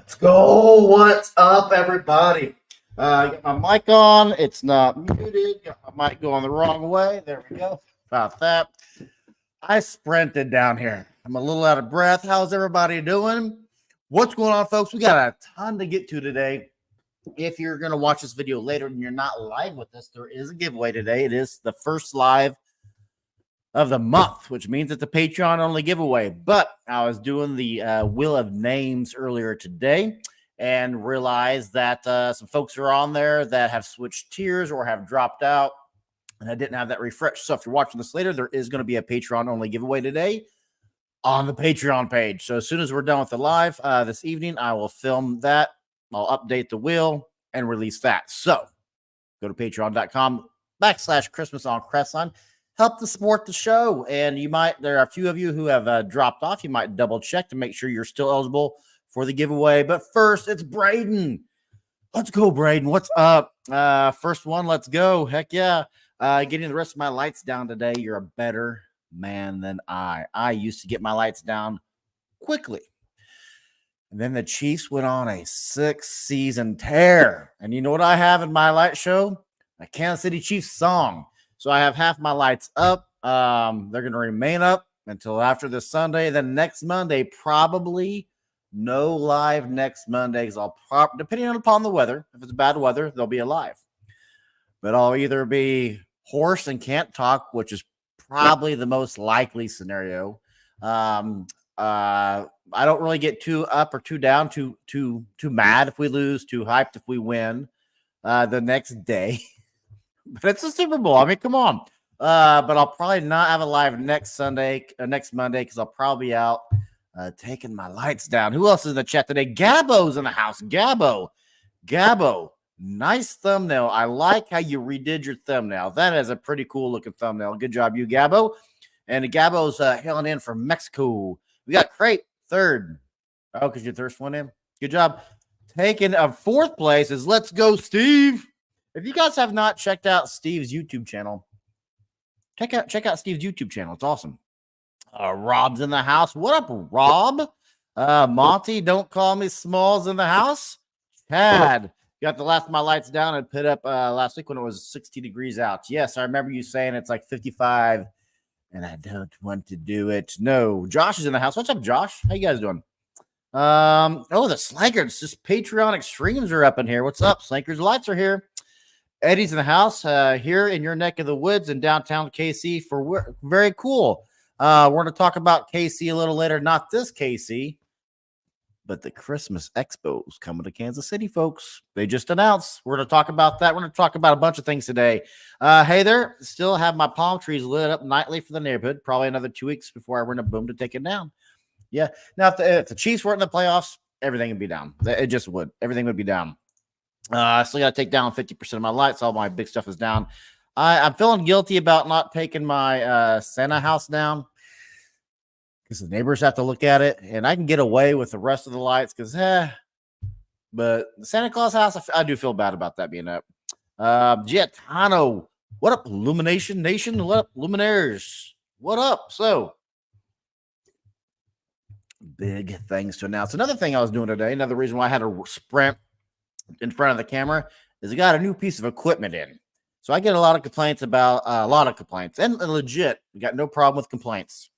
Let's go. What's up, everybody? Got my mic on. It's not muted. Got my mic going the wrong way. There we go. About that. I sprinted down here. I'm a little out of breath. How's everybody doing? What's going on, folks? We got a ton to get to today. If you're going to watch this video later and you're not live with us, there is a giveaway today. It is the first live of the month, which means it's a Patreon only giveaway. But I was doing the wheel of names earlier today and realized that some folks are on there that have switched tiers or have dropped out, and I didn't have that refresh. So if you're watching this later, there is going to be a Patreon only giveaway today on the Patreon page. So as soon as we're done with the live this evening, I will film that. I'll update the wheel and release that. So go to patreon.com/Christmas on Crestline. Help to support the show. And there are a few of you who have dropped off. You might double check to make sure you're still eligible for the giveaway. But first, it's Braden. Let's go, Braden. What's up? First one, let's go. Heck yeah. Getting the rest of my lights down today. You're a better man than I. I used to get my lights down quickly. And then the Chiefs went on a 6-season tear. And you know what I have in my light show? A Kansas City Chiefs song. So I have half my lights up. They're going to remain up until after this Sunday. Then next Monday, probably no live next Monday. Because depending upon the weather, if it's bad weather, they'll be alive. But I'll either be hoarse and can't talk, which is probably the most likely scenario. I don't really get too up or too down, too mad if we lose, too hyped if we win the next day. But it's a Super Bowl. I mean, come on. But I'll probably not have a live next Monday, because I'll probably be out taking my lights down. Who else is in the chat today? Gabbo's in the house. Gabbo, nice thumbnail. I like how you redid your thumbnail. That is a pretty cool looking thumbnail. Good job, you Gabbo. And Gabbo's hailing in from Mexico. We got Crate third. Oh, because you thirst one in. Good job. Taking a fourth place is Let's Go Steve. If you guys have not checked out Steve's YouTube channel, check out Steve's YouTube channel. It's awesome. Rob's in the house. What up, Rob? Monty, don't call me Smalls in the house. Chad, got the last of my lights down and put up last week when it was 60 degrees out. Yes, I remember you saying it's like 55, and I don't want to do it. No, Josh is in the house. What's up, Josh? How you guys doing? The Slankers, just Patreon extremes are up in here. What's up, Slankers? Lights are here. Eddie's in the house here in your neck of the woods in downtown KC for very cool. We're going to talk about KC a little later. Not this KC, but the Christmas Expo is coming to Kansas City, folks. They just announced. We're going to talk about that. We're going to talk about a bunch of things today. Hey there, still have my palm trees lit up nightly for the neighborhood. Probably another 2 weeks before I run a boom to take it down. Yeah. Now, if the Chiefs weren't in the playoffs, everything would be down. It just would. Everything would be down. I still got to take down 50% of my lights. All my big stuff is down. I'm feeling guilty about not taking my Santa house down because the neighbors have to look at it, and I can get away with the rest of the lights because, but the Santa Claus house, I do feel bad about that being up. Giatano, what up, Illumination Nation? What up, Luminaires? What up? So, big things to announce. Another thing I was doing today, another reason why I had to sprint in front of the camera is I got a new piece of equipment in. So I get a lot of complaints about and legit, we got no problem with complaints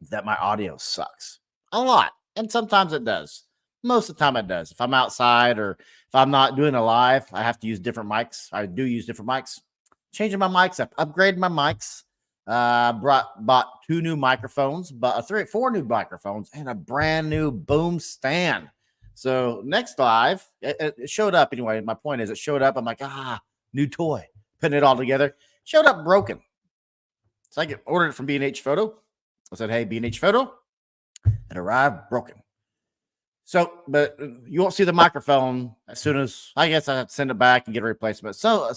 that my audio sucks a lot. And sometimes it does. Most of the time it does. If I'm outside or if I'm not doing a live, I have to use different mics. I do use different mics. Changing my mics up, upgraded my mics. Bought 2 new microphones, but 4 new microphones and a brand new boom stand. So next live, it showed up anyway. My point is, it showed up. I'm like, new toy. Putting it all together. Showed up broken. So I ordered it from B&H Photo. I said, hey, B&H Photo. It arrived broken. So, but you won't see the microphone as soon as, I guess I have to send it back and get a replacement. So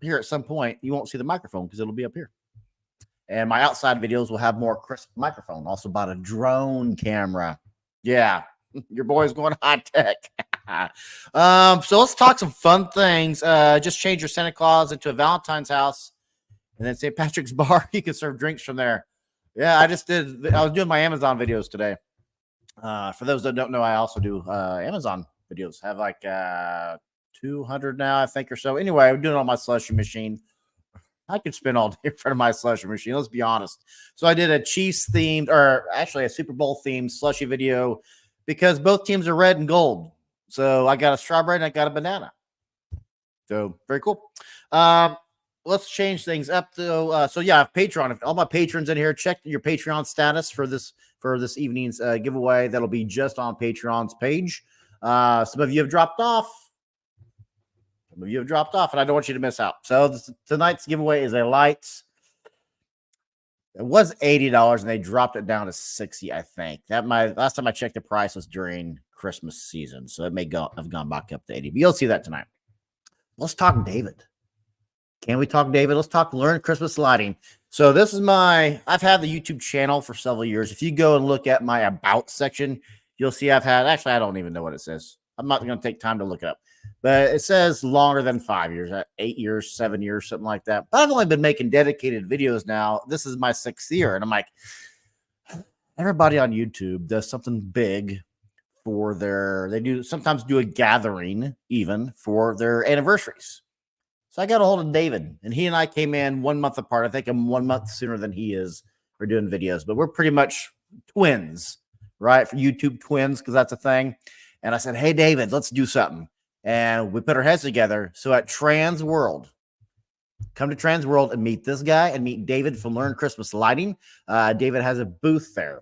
here at some point, you won't see the microphone because it'll be up here. And my outside videos will have more crisp microphone. Also bought a drone camera. Yeah. Your boy's going high tech. So let's talk some fun things. Just change your Santa Claus into a Valentine's house and then St. Patrick's bar. You can serve drinks from there. Yeah, I was doing my Amazon videos today. For those that don't know, I also do Amazon videos. I have like 200 now, I think, or so. Anyway, I'm doing it on my slushy machine. I could spend all day in front of my slushy machine. Let's be honest. So I did a Chiefs themed, or actually a Super Bowl themed slushy video because both teams are red and gold. So I got a strawberry and I got a banana. So very cool. Let's change things up though. So yeah, I have Patreon. If all my patrons in here, check your Patreon status for this evening's giveaway. That'll be just on Patreon's page. Some of you have dropped off. Some of you have dropped off, and I don't want you to miss out. So tonight's giveaway is a lights. It was $80, and they dropped it down to $60, I think. Last time I checked, the price was during Christmas season, so it may have gone back up to $80. But you'll see that tonight. Let's talk David. Can we talk David? Let's talk Learn Christmas Lighting. So this is I've had the YouTube channel for several years. If you go and look at my About section, you'll see actually, I don't even know what it says. I'm not going to take time to look it up. But it says longer than 5 years, 8 years, 7 years, something like that. But I've only been making dedicated videos now. This is my 6th year. And I'm like, everybody on YouTube does something big for they sometimes do a gathering even for their anniversaries. So I got a hold of David, and he and I came in 1 month apart. I think I'm 1 month sooner than he is for doing videos, but we're pretty much twins, right? For YouTube twins, because that's a thing. And I said, hey, David, let's do something. And we put our heads together. So at Trans World, come to Trans World and meet this guy and meet David from Learn Christmas Lighting. David has a booth there.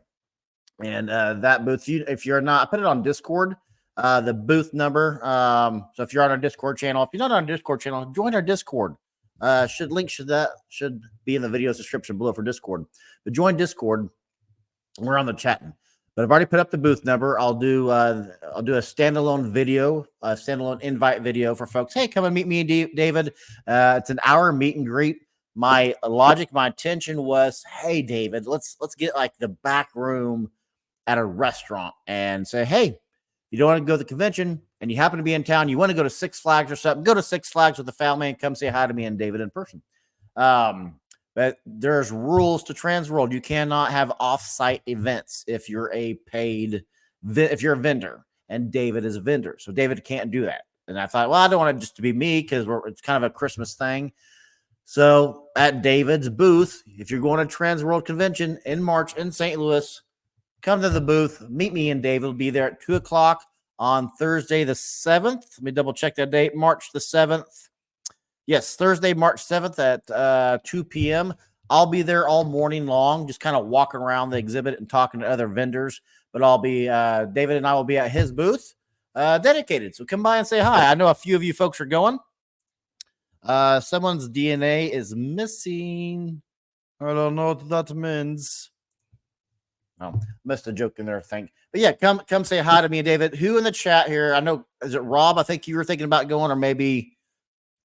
And that booth, if you're not, I put it on Discord, the booth number. So if you're on our Discord channel, if you're not on our Discord channel, join our Discord. Should be in the video description below for Discord. But join Discord. We're on the chatting. But I've already put up the booth number. I'll do a standalone video, a standalone invite video for folks. Hey, come and meet me and David. It's an hour meet and greet. My intention was, hey, David, let's get like the back room at a restaurant and say, hey, you don't want to go to the convention and you happen to be in town, you want to go to Six Flags or something, go to Six Flags with the family and come say hi to me and David in person. But there's rules to Trans World. You cannot have off-site events if you're a vendor, and David is a vendor. So David can't do that. And I thought, well, I don't want it just to be me because it's kind of a Christmas thing. So at David's booth, if you're going to Trans World Convention in March in St. Louis, come to the booth, meet me and David. Will be there at 2 o'clock on Thursday the 7th. Let me double check that date, March the 7th. Yes, Thursday, March 7th at 2 p.m. I'll be there all morning long, just kind of walking around the exhibit and talking to other vendors. But I'll be, David and I will be at his booth, dedicated. So come by and say hi. I know a few of you folks are going. Someone's DNA is missing. I don't know what that means. Oh, missed a joke in there, I think. But yeah, come say hi to me and David. Who in the chat here? I know, is it Rob? I think you were thinking about going, or maybe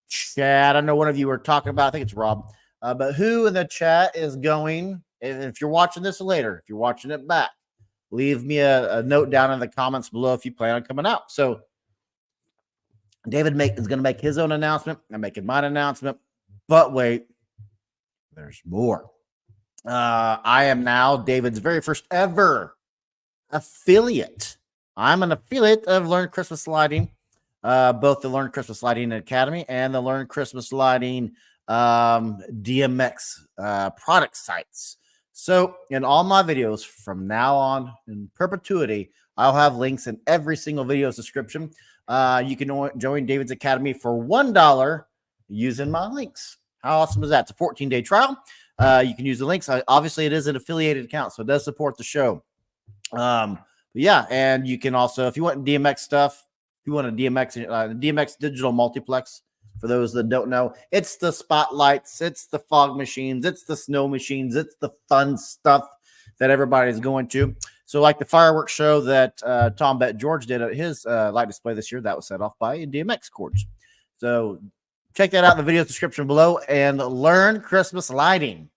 Chad. I know one of you were talking about, I think it's Rob. But who in the chat is going? And if you're watching this later, if you're watching it back, leave me a note down in the comments below if you plan on coming out. So David is going to make his own announcement. I'm making mine announcement. But wait, there's more. I am now David's very first ever affiliate. I'm an affiliate of Learn Christmas Lighting, both the Learn Christmas Lighting Academy and the Learn Christmas Lighting DMX product sites. So in all my videos from now on in perpetuity, I'll have links in every single video's description. You can join David's Academy for $1 using my links. How awesome is that? It's a 14-day trial. You can use the links. Obviously, it is an affiliated account, so it does support the show. But yeah, and you can also, if you want DMX stuff, if you want a DMX digital multiplex, for those that don't know, it's the spotlights, it's the fog machines, it's the snow machines, it's the fun stuff that everybody's going to. So like the fireworks show that Tom Bet George did at his light display this year, that was set off by DMX cords. So check that out in the video description below and learn Christmas lighting.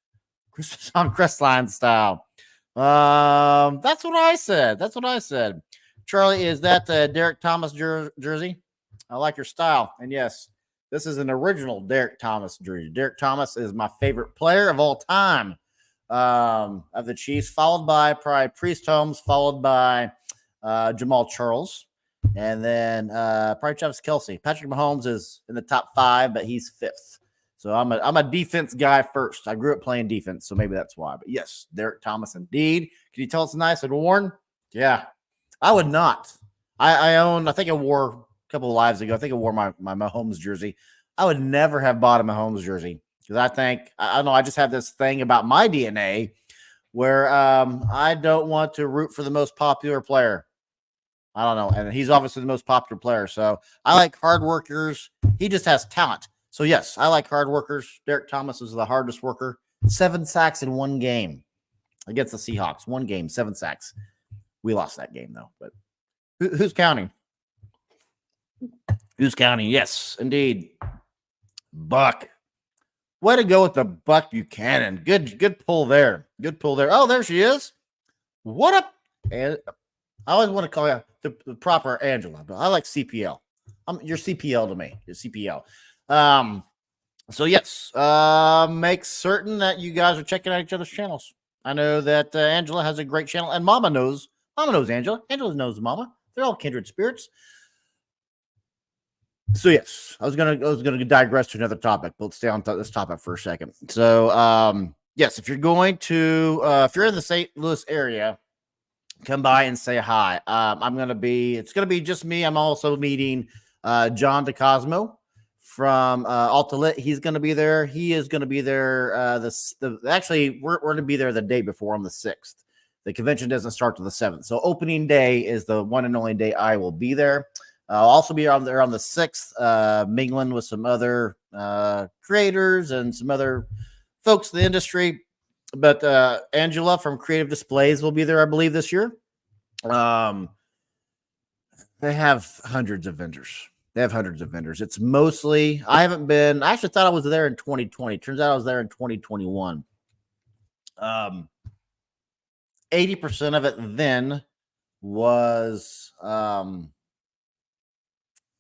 Christmas on Crestline style. That's what I said. That's what I said. Charlie, is that the Derek Thomas jersey? I like your style. And yes, this is an original Derek Thomas jersey. Derek Thomas is my favorite player of all time. of the Chiefs, followed by probably Priest Holmes, followed by Jamal Charles, and then probably Travis Kelce. Patrick Mahomes is in the top 5, but he's 5th. So I'm a defense guy first. I grew up playing defense, so maybe that's why. But yes, Derek Thomas indeed. Can you tell it's nice and worn? Yeah, I would not. I think I wore a couple of lives ago. I think I wore my Mahomes jersey. I would never have bought a Mahomes jersey because I don't know. I just have this thing about my DNA where I don't want to root for the most popular player. I don't know. And he's obviously the most popular player. So I like hard workers. He just has talent. So, yes, I like hard workers. Derek Thomas is the hardest worker. 7 sacks in one game against the Seahawks. One game, 7 sacks. We lost that game, though. But who's counting? Who's counting? Yes, indeed. Buck. Way to go with the Buck Buchanan. Good pull there. Good pull there. Oh, there she is. What up? And I always want to call you the proper Angela, but I like CPL. You're CPL to me. You're CPL. So yes, make certain that you guys are checking out each other's channels. I know that Angela has a great channel, and Mama knows Angela. Angela knows Mama. They're all kindred spirits. So yes, I was gonna digress to another topic, but let's stay on this topic for a second. So yes, if you're going to if you're in the St. Louis area, come by and say hi. It's gonna be just me. I'm also meeting John DeCosmo from Alta Lit. He's going to be there. He is going to be there. Actually, we're going to be there the day before on the 6th. The convention doesn't start till the 7th. So opening day is the one and only day I will be there. I'll also be there on the 6th, mingling with some other creators and some other folks in the industry. But Angela from Creative Displays will be there, I believe, this year. They have hundreds of vendors. It's mostly, I actually thought I was there in 2020. Turns out I was there in 2021. 80% of it then was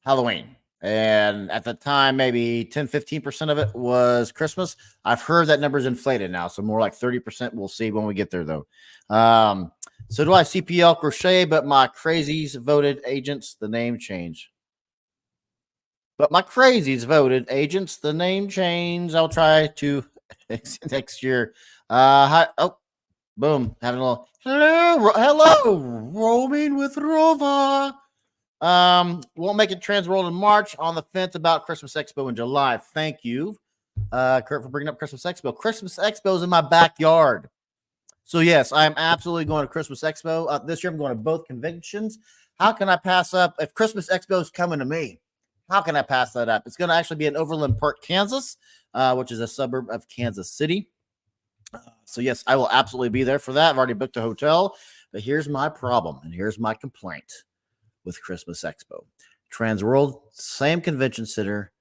Halloween. And at the time, maybe 10, 15% of it was Christmas. I've heard that number's inflated now. So more like 30%. We'll see when we get there, though. So do I CPL crochet, but my crazies voted agents, the name change. But my crazies voted agents, the name change. I'll try to next year. Hi. Oh, boom. Having a little hello, roaming with Rova. Won't make it Transworld in March. On the fence about Christmas Expo in July. Thank you, Kurt, for bringing up Christmas Expo. Christmas Expo is in my backyard. So yes, I'm absolutely going to Christmas Expo. This year I'm going to both conventions. How can I pass up if Christmas Expo is coming to me? How can I pass that up? It's going to actually be in Overland Park, Kansas, which is a suburb of Kansas City. So, yes, I will absolutely be there for that. I've already booked a hotel. But here's my problem, and here's my complaint with Christmas Expo. Transworld, same convention center,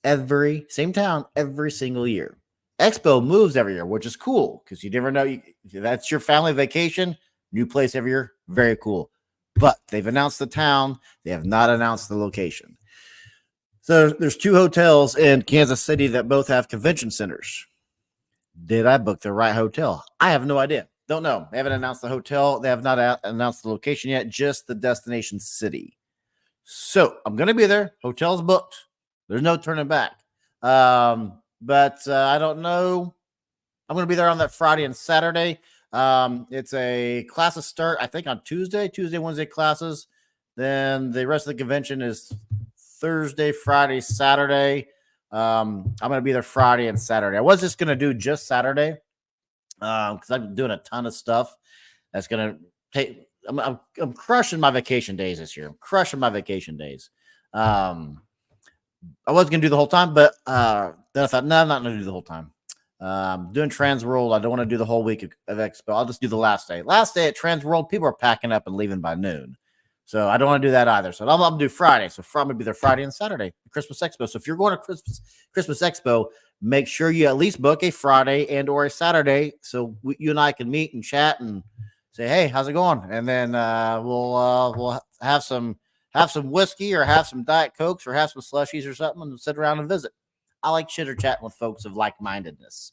same town every single year. Expo moves every year, which is cool because you never know. That's your family vacation, new place every year. Very cool. But they've announced the town. They have not announced the location. So there's 2 hotels in Kansas City that both have convention centers. Did I book the right hotel? I have no idea. Don't know. They haven't announced the hotel. They have not announced the location yet, just the destination city. So I'm going to be there. Hotel's booked. There's no turning back. But I don't know. I'm going to be there on that Friday and Saturday. It's a classes start, I think, on Tuesday, Wednesday classes. Then the rest of the convention is Thursday, Friday, Saturday. I'm going to be there Friday and Saturday. I was just going to do just Saturday because I'm doing a ton of stuff that's going to take. I'm crushing my vacation days this year. I'm crushing my vacation days. I was going to do the whole time, but then I thought, no, I'm not going to do the whole time. Doing Transworld, I don't want to do the whole week of Expo. I'll just do the last day. Last day at Transworld, people are packing up and leaving by noon. So I don't want to do that either. So I'm going to do Friday. So I'm going to be there Friday and Saturday, Christmas Expo. So if you're going to Christmas Expo, make sure you at least book a Friday and or a Saturday so you and I can meet and chat and say, hey, how's it going? And then we'll have some whiskey or have some Diet Cokes or have some slushies or something and sit around and visit. I like chitter chatting with folks of like-mindedness.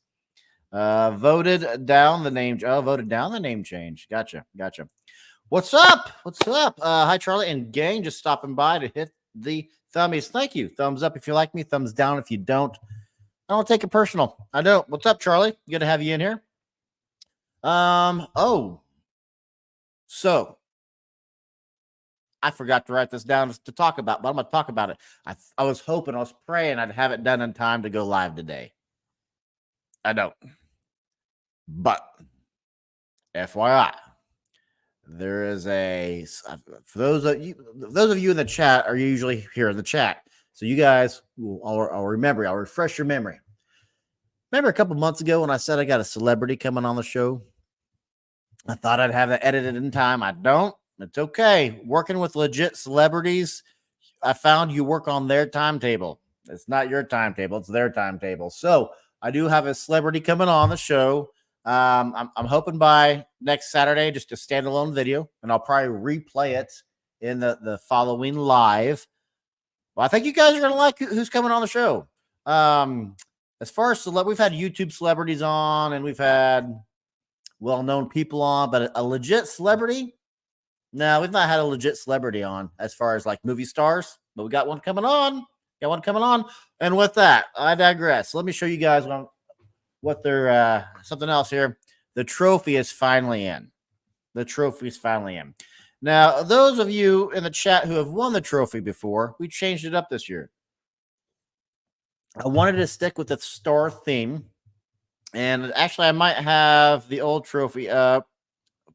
Voted down the name. Oh, voted down the name change. Gotcha. What's up? Hi, Charlie and gang. Just stopping by to hit the thummies. Thank you. Thumbs up if you like me. Thumbs down if you don't. I don't take it personal. I don't. What's up, Charlie? Good to have you in here. Oh. So I forgot to write this down to talk about, but I'm going to talk about it. I was hoping, I was praying I'd have it done in time to go live today. I don't. But FYI, there is for those of you in the chat are usually here in the chat. So you guys, I'll refresh your memory. Remember a couple months ago when I said I got a celebrity coming on the show? I thought I'd have it edited in time. I don't. It's okay. Working with legit celebrities, I found you work on their timetable. It's not your timetable. It's their timetable. So I do have a celebrity coming on the show. I'm hoping by next Saturday, just a standalone video, and I'll probably replay it in the following live. Well, I think you guys are going to like who's coming on the show. As far as we've had YouTube celebrities on, and we've had well-known people on, but a legit celebrity? No, we've not had a legit celebrity on as far as like movie stars, but we got one coming on. And with that, I digress. Let me show you guys what they're something else here. The trophy is finally in. Now, those of you in the chat who have won the trophy before, we changed it up this year. I wanted to stick with the star theme. And actually, I might have the old trophy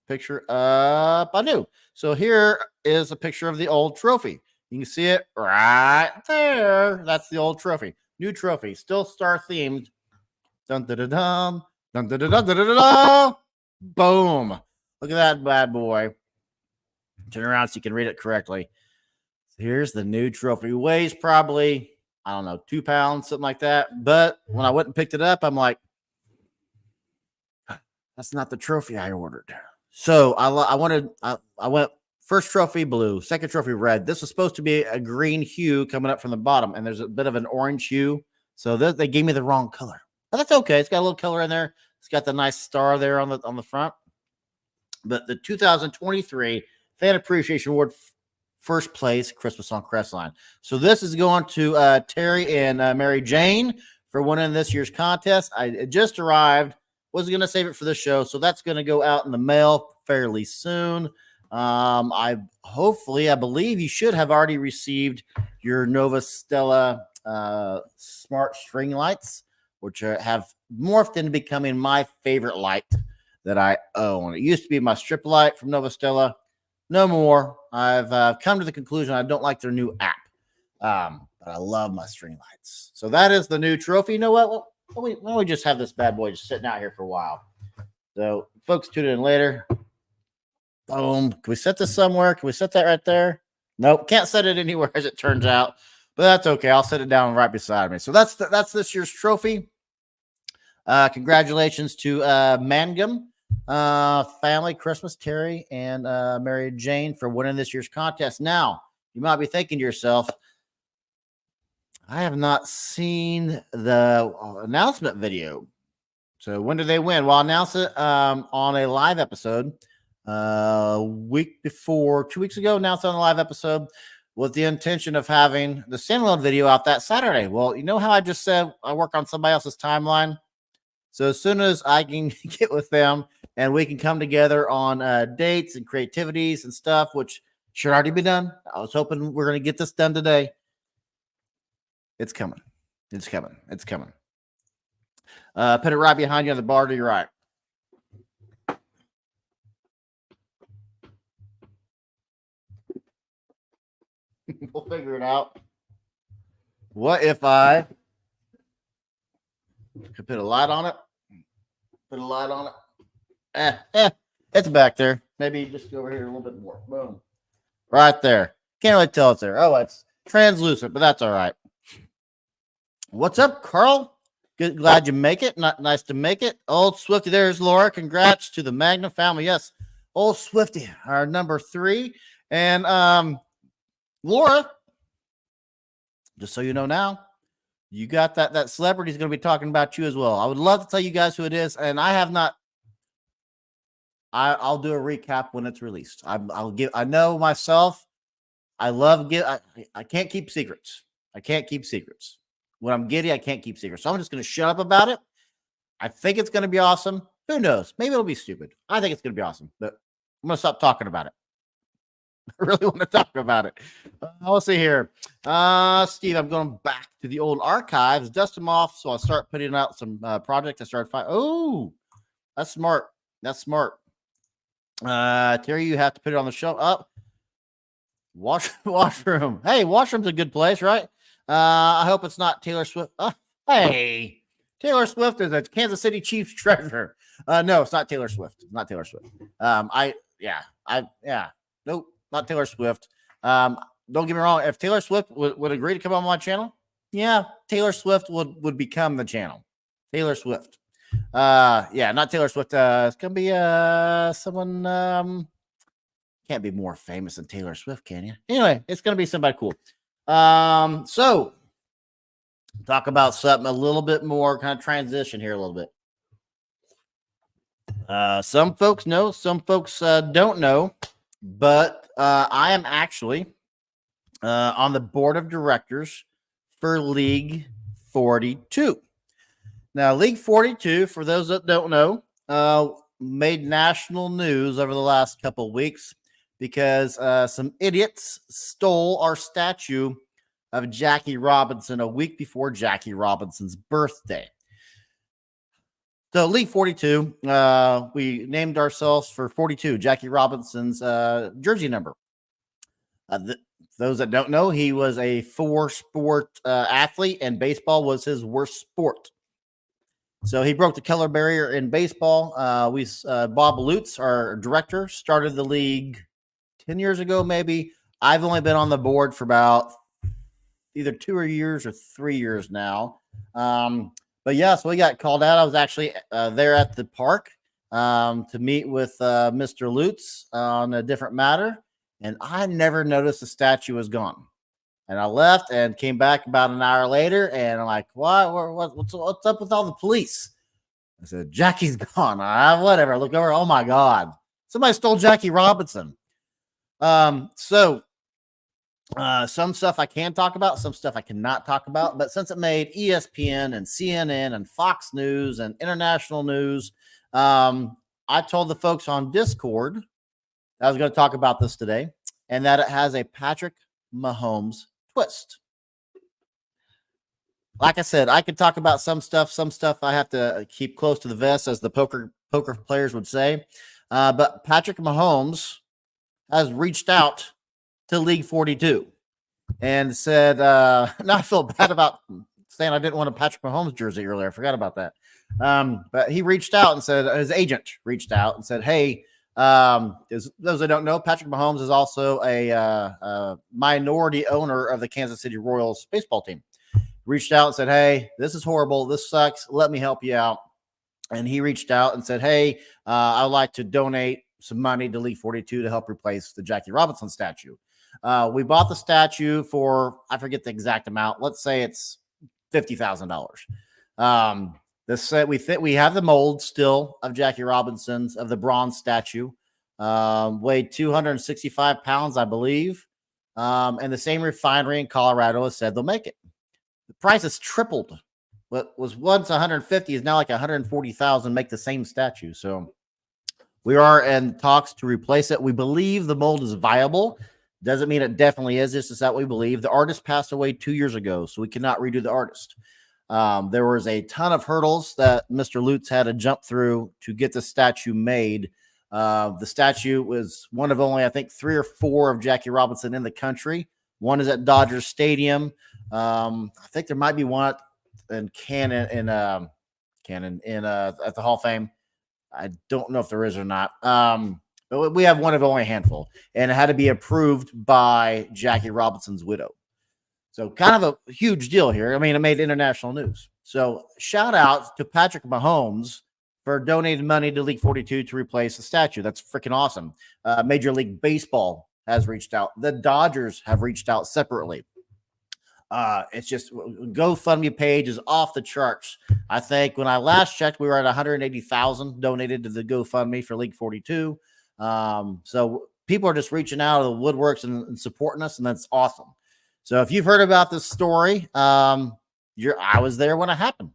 picture up. I do. So here is a picture of the old trophy. You can see it right there. That's the old trophy. New trophy, still star themed. Dun dun dun dun dun dun dun dun dun dun dun. Boom! Look at that bad boy. Turn around so you can read it correctly. Here's the new trophy. It weighs probably, I don't know, 2 pounds, something like that. But when I went and picked it up, I'm like, that's not the trophy I ordered. So I went first trophy blue, second trophy red. This was supposed to be a green hue coming up from the bottom, and there's a bit of an orange hue. So they gave me the wrong color, but that's okay. It's got a little color in there. It's got the nice star there on the front. But the 2023 Fan Appreciation Award, first place, Christmas on Crestline. So this is going to Terry and Mary Jane for winning this year's contest. It just arrived. Was going to save it for the show, so that's going to go out in the mail fairly soon. I believe you should have already received your Nova Stella smart string lights, which have morphed into becoming my favorite light that I own. It used to be my strip light from Nova Stella. No more. I've come to the conclusion I don't like their new app, but I love my string lights. So that is the new trophy. You know what? Why don't we just have this bad boy just sitting out here for a while? So, folks, tune in later. Boom. Can we set this somewhere? Can we set that right there? Nope. Can't set it anywhere, as it turns out. But that's okay. I'll set it down right beside me. So that's this year's trophy. Congratulations to Mangum family, Christmas, Terry, and Mary Jane for winning this year's contest. Now, you might be thinking to yourself, I have not seen the announcement video. So when did they win? Well, I'll announce it on a live episode week before, 2 weeks ago, announced on a live episode with the intention of having the standalone video out that Saturday. Well, you know how I just said I work on somebody else's timeline? So as soon as I can get with them and we can come together on dates and creativities and stuff, which should already be done. I was hoping we're going to get this done today. It's coming. Put it right behind you on the bar to your right. We'll figure it out. What if I could put a light on it? It's back there. Maybe just go over here a little bit more. Boom. Right there. Can't really tell it's there. Oh, it's translucent, but that's all right. What's up, Carl? Good, glad you make it. Not nice to make it. Old Swifty, there's Laura. Congrats to the Magnum family. Yes, Old Swifty, our number 3. And Laura, just so you know now, You got that celebrity is going to be talking about you as well. I would love to tell you guys who it is, and I have not. I'll do a recap when it's released. I'll give. I know myself. I love get. I can't keep secrets. I can't keep secrets. When I'm giddy, I can't keep secrets. So I'm just going to shut up about it. I think it's going to be awesome. Who knows? Maybe it'll be stupid. I think it's going to be awesome, but I'm going to stop talking about it. I really want to talk about it. Let's see here. Steve, I'm going back to the old archives, dust them off, so I'll start putting out some projects. I started finding. Oh, that's smart. That's smart. Terry, you have to put it on the shelf. Up. Washroom. Hey, washroom's a good place, right? I hope it's not Taylor Swift. Hey, Taylor Swift is a Kansas City Chiefs treasure. No, it's not Taylor Swift. It's not Taylor Swift. Nope, not Taylor Swift. Don't get me wrong. If Taylor Swift would agree to come on my channel, yeah, Taylor Swift would become the channel. Taylor Swift. Not Taylor Swift. It's gonna be someone. Can't be more famous than Taylor Swift, can you? Anyway, it's gonna be somebody cool. So talk about something a little bit more, kind of transition here a little bit. Some folks know, some folks don't know, but I am actually on the board of directors for League 42. Now, League 42, for those that don't know, made national news over the last couple of weeks because some idiots stole our statue of Jackie Robinson a week before Jackie Robinson's birthday. So League 42, we named ourselves for 42, Jackie Robinson's jersey number. Those that don't know, he was a four-sport athlete, and baseball was his worst sport. So he broke the color barrier in baseball. Bob Lutz, our director, started the league 10 years ago, maybe. I've only been on the board for about either 2 years or 3 years now. But yeah, so we got called out. I was actually there at the park to meet with Mr. Lutz on a different matter, and I never noticed the statue was gone. And I left and came back about an hour later, and I'm like, what's up with all the police? I said, Jackie's gone. Whatever. I look over. Oh my God. Somebody stole Jackie Robinson. Some stuff I can talk about, some stuff I cannot talk about. But since it made ESPN and CNN and Fox News and international news, I told the folks on Discord I was going to talk about this today, and that it has a Patrick Mahomes twist. Like I said, I could talk about some stuff I have to keep close to the vest, as the poker players would say. But Patrick Mahomes has reached out to League 42 and said, now I feel bad about saying I didn't want a Patrick Mahomes jersey earlier. I forgot about that. But he reached out and said, his agent reached out and said, hey, those that don't know, Patrick Mahomes is also a minority owner of the Kansas City Royals baseball team. Reached out and said, hey, this is horrible. This sucks. Let me help you out. And he reached out and said, hey, I'd like to donate some money to League 42 to help replace the Jackie Robinson statue. We bought the statue for, I forget the exact amount. Let's say it's $50,000. We have the mold still of Jackie Robinson's, of the bronze statue. Weighed 265 pounds, I believe. And the same refinery in Colorado has said they'll make it. The price has tripled. What was once 150 is now like 140,000. Make the same statue. So we are in talks to replace it. We believe the mold is viable. Doesn't mean it definitely is. This is that we believe. The artist passed away 2 years ago, so we cannot redo the artist. There was a ton of hurdles that Mr. Lutz had to jump through to get the statue made. The statue was one of only, I think, 3 or 4 of Jackie Robinson in the country. One is at Dodger Stadium. I think there might be one in Cannon at the Hall of Fame. I don't know if there is or not. But we have one of only a handful, and it had to be approved by Jackie Robinson's widow. So kind of a huge deal here. I mean, it made international news. So shout out to Patrick Mahomes for donating money to League 42 to replace the statue. That's freaking awesome. Major League Baseball has reached out. The Dodgers have reached out separately. It's just GoFundMe page is off the charts. I think when I last checked, we were at 180,000 donated to the GoFundMe for League 42. So people are just reaching out of the woodworks and supporting us, and that's awesome. So if you've heard about this story, I was there when it happened.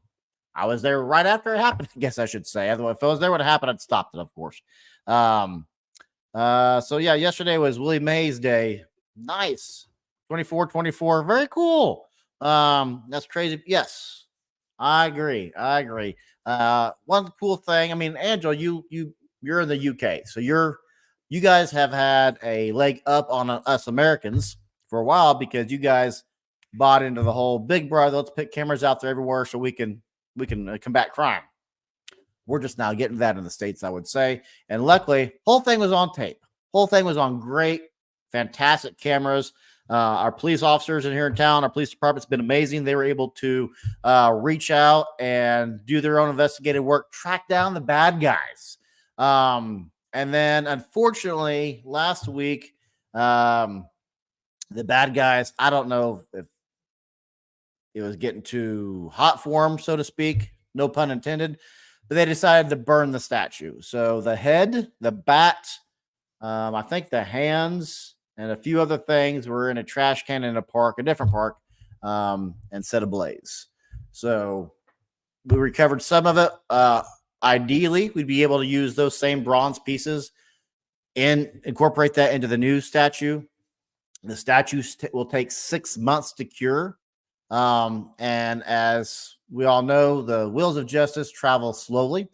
I was there right after it happened, I guess I should say. Otherwise, if I was there when it happened, I'd stopped it, of course. So yeah, yesterday was Willie Mays Day. Nice. 24-24. Very cool. That's crazy. Yes, I agree. One cool thing. I mean, Angela, you're in the UK, so you guys have had a leg up on us Americans for a while because you guys bought into the whole Big Brother. Let's put cameras out there everywhere so we can combat crime. We're just now getting that in the States, I would say. And luckily, whole thing was on tape. Whole thing was on great, fantastic cameras. Our police officers in here in town, our police department's been amazing. They were able to reach out and do their own investigative work, track down the bad guys. And then, unfortunately, last week, the bad guys, I don't know if it was getting too hot for them, so to speak, no pun intended, but they decided to burn the statue. So the head, the bat, I think the hands, and a few other things were in a trash can in a different park, and set ablaze. So we recovered some of it. Ideally, we'd be able to use those same bronze pieces and incorporate that into the new statue. The statue will take 6 months to cure. And as we all know, the wheels of justice travel slowly.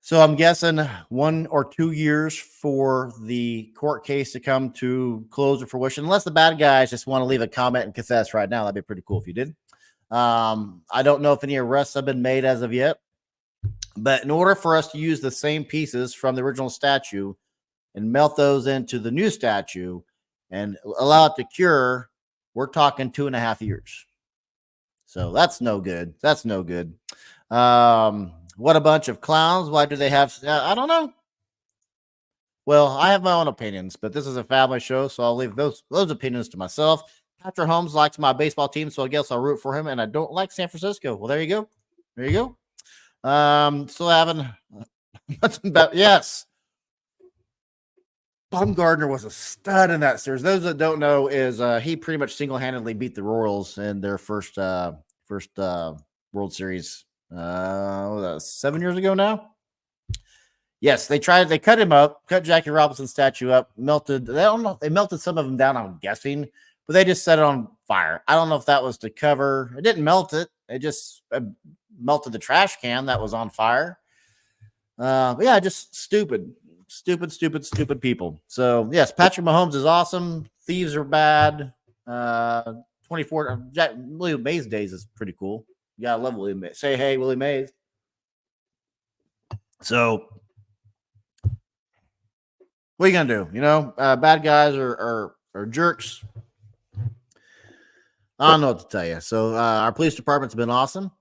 So I'm guessing 1 or 2 years for the court case to come to close or fruition, unless the bad guys just want to leave a comment and confess right now. That'd be pretty cool if you did. I don't know if any arrests have been made as of yet, but in order for us to use the same pieces from the original statue and melt those into the new statue and allow it to cure, we're talking 2.5 years. So that's no good. What a bunch of clowns. Why do they have? I don't know. Well, I have my own opinions, but this is a family show, so I'll leave those opinions to myself. Patrick Holmes likes my baseball team, so I guess I'll root for him, and I don't like San Francisco. Well, there you go. Still having nothing about yes. Bumgarner was a stud in that series. Those that don't know is he pretty much single-handedly beat the Royals in their first World Series. Was that 7 years ago now? Yes, they cut him up, cut Jackie Robinson's statue up, melted. They melted some of them down, I'm guessing, but they just set it on fire. I don't know if that was to cover. It didn't melt it. It just melted the trash can that was on fire. But yeah, just stupid people. So yes, Patrick Mahomes is awesome. Thieves are bad. 24 Willie Mays days is pretty cool. You gotta love Willie Mays. Say hey, Willie Mays. So what are you gonna do? You know, bad guys are jerks. I don't know what to tell you. So our police department's been awesome.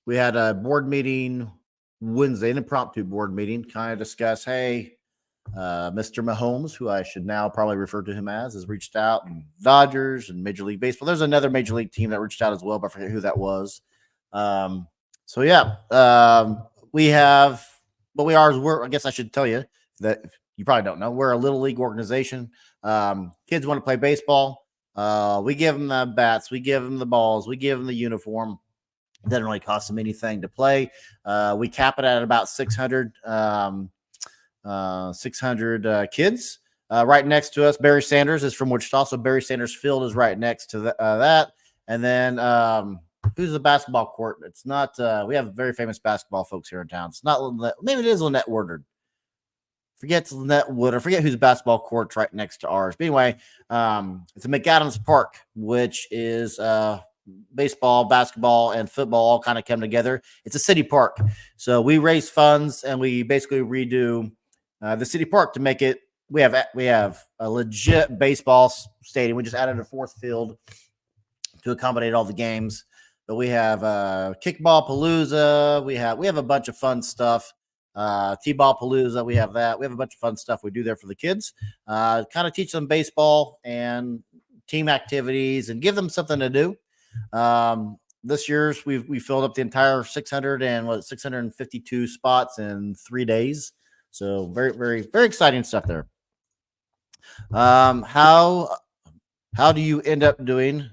We had a board meeting Wednesday, an impromptu board meeting, kind of discuss, hey, Mr. Mahomes, who I should now probably refer to him as, has reached out, and Dodgers and Major League Baseball. There's another Major League team that reached out as well, but I forget who that was. So yeah, we have, but I guess I should tell you that you probably don't know, we're a little league organization. Kids want to play baseball. We give them the bats, we give them the balls, we give them the uniform. It doesn't really cost them anything to play. We cap it at about 600 kids. Right next to us, Barry Sanders is from Wichita, so Barry Sanders Field is right next to that. And then who's the basketball court? It's not. We have very famous basketball folks here in town. It's not Lynette. Maybe it is Lynette Woodard. Forget Lynette Woodard. Forget whose basketball court's right next to ours. But anyway, it's a McAdams Park, which is baseball, basketball, and football all kind of come together. It's a city park. So we raise funds and we basically redo the city park to make it. We have a legit baseball stadium. We just added a 4th field to accommodate all the games. But we have kickball palooza. We have a bunch of fun stuff. T-ball palooza. We have that. We have a bunch of fun stuff we do there for the kids. Kind of teach them baseball and team activities and give them something to do. This year's we filled up the entire 652 spots in 3 days. So very, very, very exciting stuff there. How do you end up doing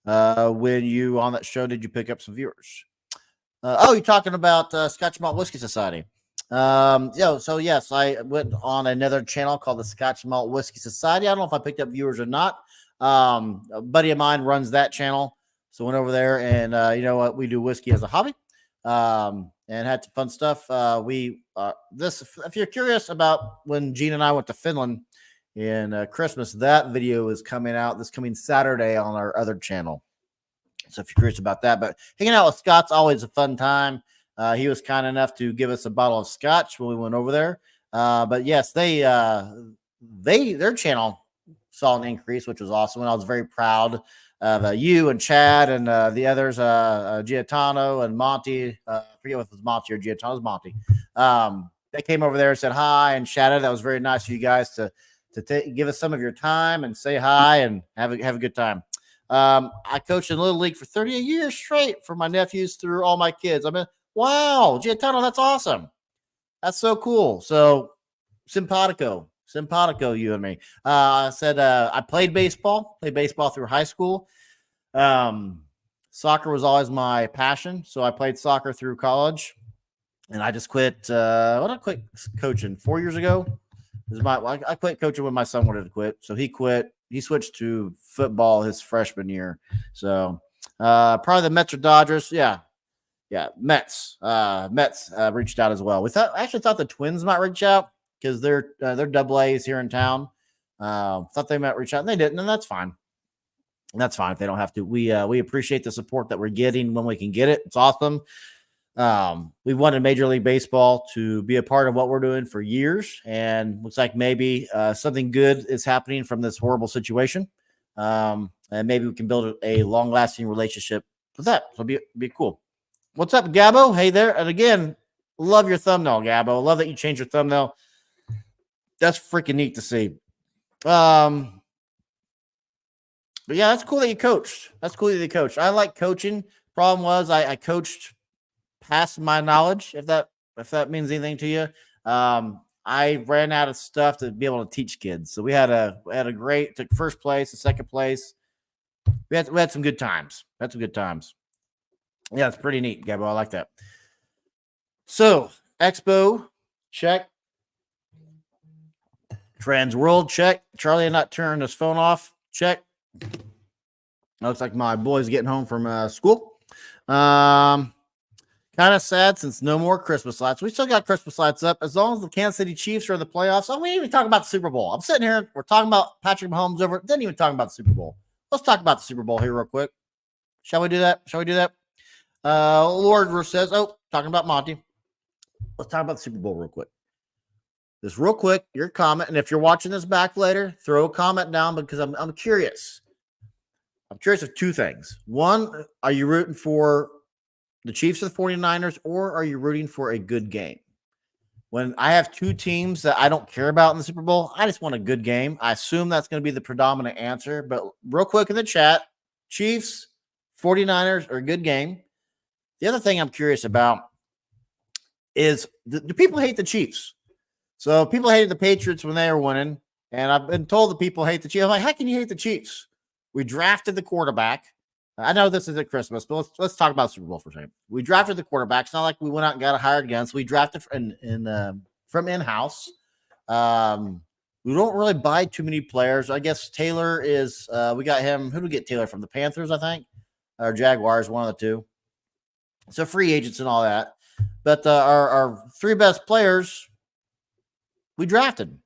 when you on that show? Did you pick up some viewers? You're talking about Scotch Malt Whiskey Society. So yes, I went on another channel called the Scotch Malt Whiskey Society. I don't know if I picked up viewers or not. A buddy of mine runs that channel, so went over there and you know what, we do whiskey as a hobby, and had some fun stuff. If you're curious about when Gene and I went to Finland in Christmas, that video is coming out this coming Saturday on our other channel. So if you're curious about that, but hanging out with Scott's always a fun time. He was kind enough to give us a bottle of scotch when we went over there. But yes, their channel saw an increase, which was awesome. And I was very proud of you and Chad and the others, Giatano and Monty. I forget if it was Monty or Giatano. It was Monty. They came over there and said hi and chatted. That was very nice of you guys to give us some of your time and say hi and have a good time. I coached in Little League for 38 years straight for my nephews through all my kids. I mean, wow, Giatano, that's awesome. That's so cool. So simpatico, you and me. I said I played baseball through high school. Soccer was always my passion, so I played soccer through college, and I just quit. I quit coaching 4 years ago. I quit coaching when my son wanted to quit, so he quit. He switched to football his freshman year. So probably the Mets or Dodgers. Yeah, Mets. Mets reached out as well. I actually thought the Twins might reach out because they're double A's here in town. Thought they might reach out, and they didn't, and that's fine. That's fine if they don't have to. We appreciate the support that we're getting when we can get it. It's awesome. We wanted Major League Baseball to be a part of what we're doing for years, and looks like maybe something good is happening from this horrible situation. And maybe we can build a long-lasting relationship with that. So it'll be cool. What's up, Gabbo? Hey there. And again, love your thumbnail, Gabbo. Love that you changed your thumbnail. That's freaking neat to see. But yeah, that's cool that you coached. I like coaching. Problem was I coached past my knowledge, if that means anything to you. I ran out of stuff to be able to teach kids. So we had a great, took first place, second place. We had some good times. Yeah, it's pretty neat, Gabbo. I like that. So Expo, check. Trans World, check. Charlie had not turned his phone off, check. Looks like my boy's getting home from school. Kind of sad since no more Christmas lights. We still got Christmas lights up as long as the Kansas City Chiefs are in the playoffs. Oh, we didn't even talk about the Super Bowl. I'm sitting here. We're talking about Patrick Mahomes over. Didn't even talk about the Super Bowl. Let's talk about the Super Bowl here real quick. Shall we do that? Lord says, talking about Monty. Let's talk about the Super Bowl real quick. Just real quick, your comment. And if you're watching this back later, throw a comment down because I'm curious. I'm curious of two things. One, are you rooting for the Chiefs or the 49ers, or are you rooting for a good game? When I have two teams that I don't care about in the Super Bowl, I just want a good game. I assume that's going to be the predominant answer. But real quick in the chat, Chiefs, 49ers, or a good game. The other thing I'm curious about is, do people hate the Chiefs? So people hated the Patriots when they were winning, and I've been told that people hate the Chiefs. I'm like, how can you hate the Chiefs? We drafted the quarterback. I know this isn't Christmas, but let's talk about Super Bowl for a second. We drafted the quarterback. It's not like we went out and got a hired gun. So we drafted from in-house. We don't really buy too many players. I guess Taylor is. We got him. Who did we get Taylor from? The Panthers, I think, or Jaguars, one of the two. So free agents and all that. But our three best players, we drafted.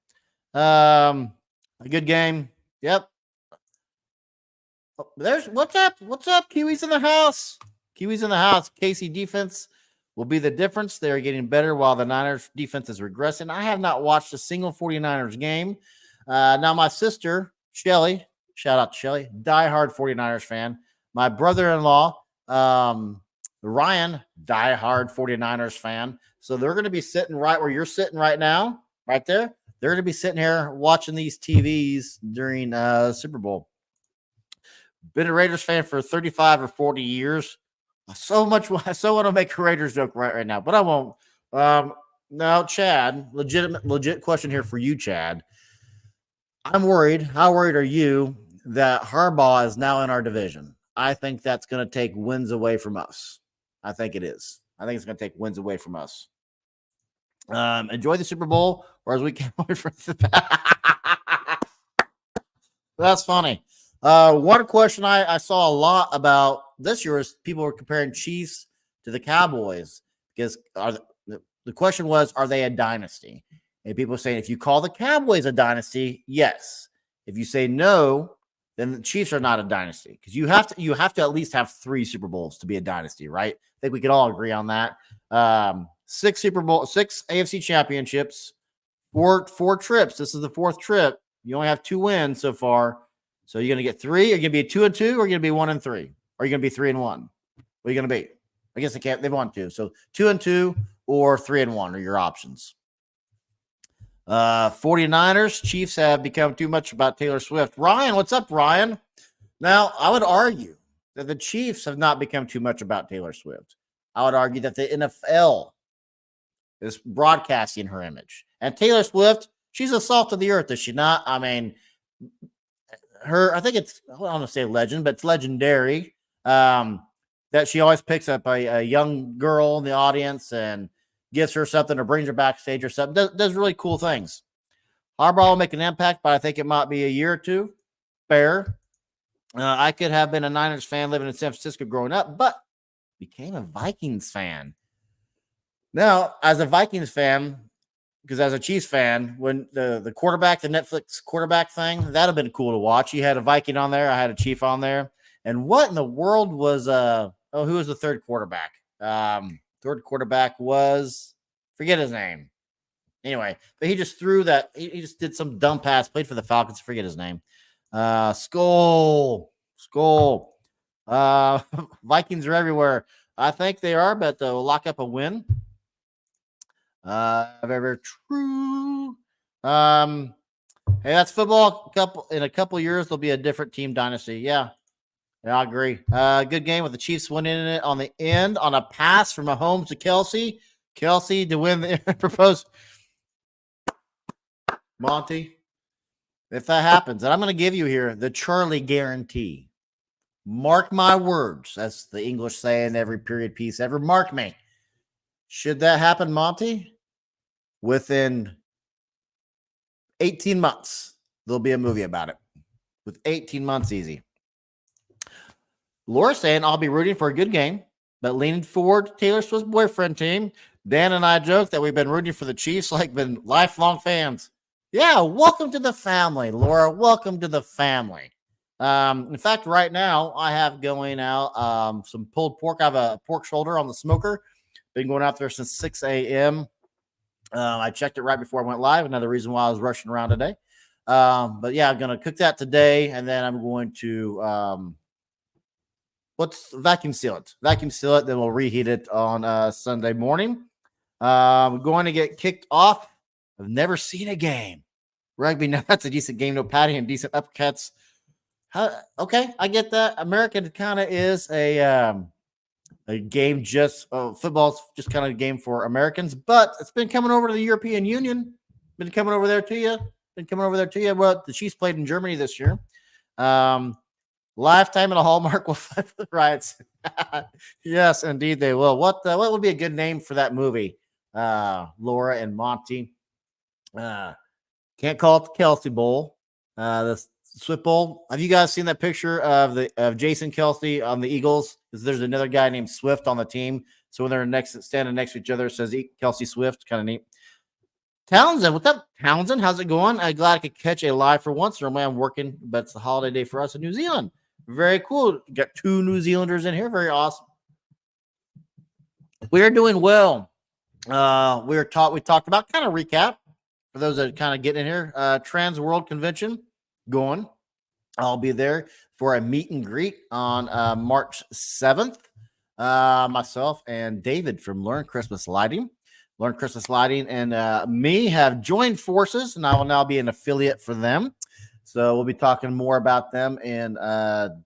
A good game. Yep. There's what's up? Kiwis in the house. KC defense will be the difference. They're getting better while the Niners defense is regressing. I have not watched a single 49ers game. Now my sister, Shelly, shout out to Shelly, diehard 49ers fan. My brother-in-law, Ryan, diehard 49ers fan. So they're going to be sitting right where you're sitting right now, right there. They're going to be sitting here watching these TVs during Super Bowl. Been a Raiders fan for 35 or 40 years. I so want to make a Raiders joke right now, but I won't. Now, Chad, legit question here for you, Chad. I'm worried. How worried are you that Harbaugh is now in our division? I think that's going to take wins away from us. I think it is. I think it's going to take wins away from us. Enjoy the Super Bowl, or as we can't wait for That's funny. One question I saw a lot about this year is people were comparing Chiefs to the Cowboys because the question was, are they a dynasty? And people are saying, if you call the Cowboys a dynasty, yes. If you say no, then the Chiefs are not a dynasty because you have to at least have 3 Super Bowls to be a dynasty, right? I think we could all agree on that. 6 AFC championships, four trips. This is the 4th trip. You only have 2 wins so far. So you're going to get 3. Are you going to be 2-2, or are you going to be 1-3? Or are you going to be 3-1? What are you going to be? I guess they want 2. So 2-2 or 3-1 are your options. 49ers, Chiefs have become too much about Taylor Swift. Ryan, what's up, Ryan? Now, I would argue that the Chiefs have not become too much about Taylor Swift. I would argue that the NFL is broadcasting her image. And Taylor Swift, she's a salt of the earth, is she not? I mean, I think it's, I don't want to say legend, but it's legendary that she always picks up a young girl in the audience and gives her something or brings her backstage or something. Does really cool things. Harbaugh will make an impact, but I think it might be a year or 2. Fair. I could have been a Niners fan living in San Francisco growing up, but became a Vikings fan. Now, as a Vikings fan, because as a Chiefs fan, when the quarterback, the Netflix quarterback thing, that'd have been cool to watch. You had a Viking on there. I had a Chief on there. And what in the world was, who was the third quarterback? Third quarterback was, forget his name. Anyway, but he just threw that. He just did some dumb pass, played for the Falcons. Forget his name. Skull. Vikings are everywhere. I think they are, but they'll lock up a win. Very true. Hey, that's football. In a couple years, there'll be a different team dynasty. Yeah, I agree. Good game with the Chiefs winning it on the end on a pass from Mahomes to Kelsey. Kelsey to win the proposed. Monty, if that happens, and I'm going to give you here the Charlie guarantee. Mark my words. That's the English saying every period piece ever. Mark me. Should that happen, Monty? Within 18 months, there'll be a movie about it. With 18 months, easy. Laura saying, I'll be rooting for a good game, but leaning forward to Taylor Swift's boyfriend team. Dan and I joke that we've been rooting for the Chiefs like been lifelong fans. Yeah, welcome to the family, Laura. Welcome to the family. In fact, right now, I have going out some pulled pork. I have a pork shoulder on the smoker. Been going out there since 6 a.m. I checked it right before I went live. Another reason why I was rushing around today. But yeah, I'm going to cook that today. And then I'm going to, vacuum seal it. Then we'll reheat it on Sunday morning. I'm going to get kicked off. I've never seen a game. Rugby, now that's a decent game. No padding and decent uppercuts. Okay, I get that. American kind of is a game just football's just kind of a game for Americans, but it's been coming over to the European Union. Been coming over there to you. Well, the Chiefs played in Germany this year. Lifetime and a Hallmark will fight for the riots. Yes, indeed they will. What would be a good name for that movie? Laura and Monty. Can't call it the Kelsey Bowl. The Swift Bowl. Have you guys seen that picture of Jason Kelsey on the Eagles? Because there's another guy named Swift on the team. So when they're standing next to each other, it says Kelsey Swift. Kind of neat. Townsend, what's up, Townsend? How's it going? I'm glad I could catch a live for once. Normally I'm working, but it's the holiday day for us in New Zealand. Very cool. Got 2 New Zealanders in here. Very awesome. We're doing well. We talked about kind of recap for those that are kind of getting in here. Trans World Convention going. I'll be there for a meet and greet on March 7th. Myself and David from Learn Christmas Lighting and me have joined forces, and I will now be an affiliate for them. So we'll be talking more about them in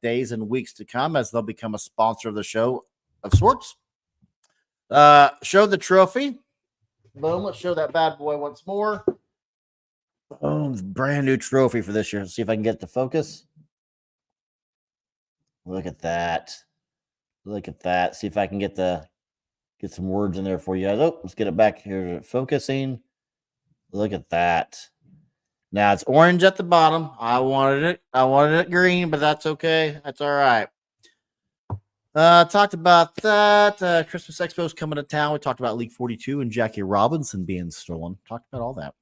days and weeks to come as they'll become a sponsor of the show of sorts. Show the trophy. Boom. Let's show that bad boy once more. Boom. Brand new trophy for this year. Let's see if I can get it to focus. Look at that. Look at that. See if I can get some words in there for you guys. Oh, let's get it back here. Focusing. Look at that. Now it's orange at the bottom. I wanted it green, but that's okay. That's all right. Talked about that. Christmas Expo's coming to town. We talked about League 42 and Jackie Robinson being stolen. Talked about all that.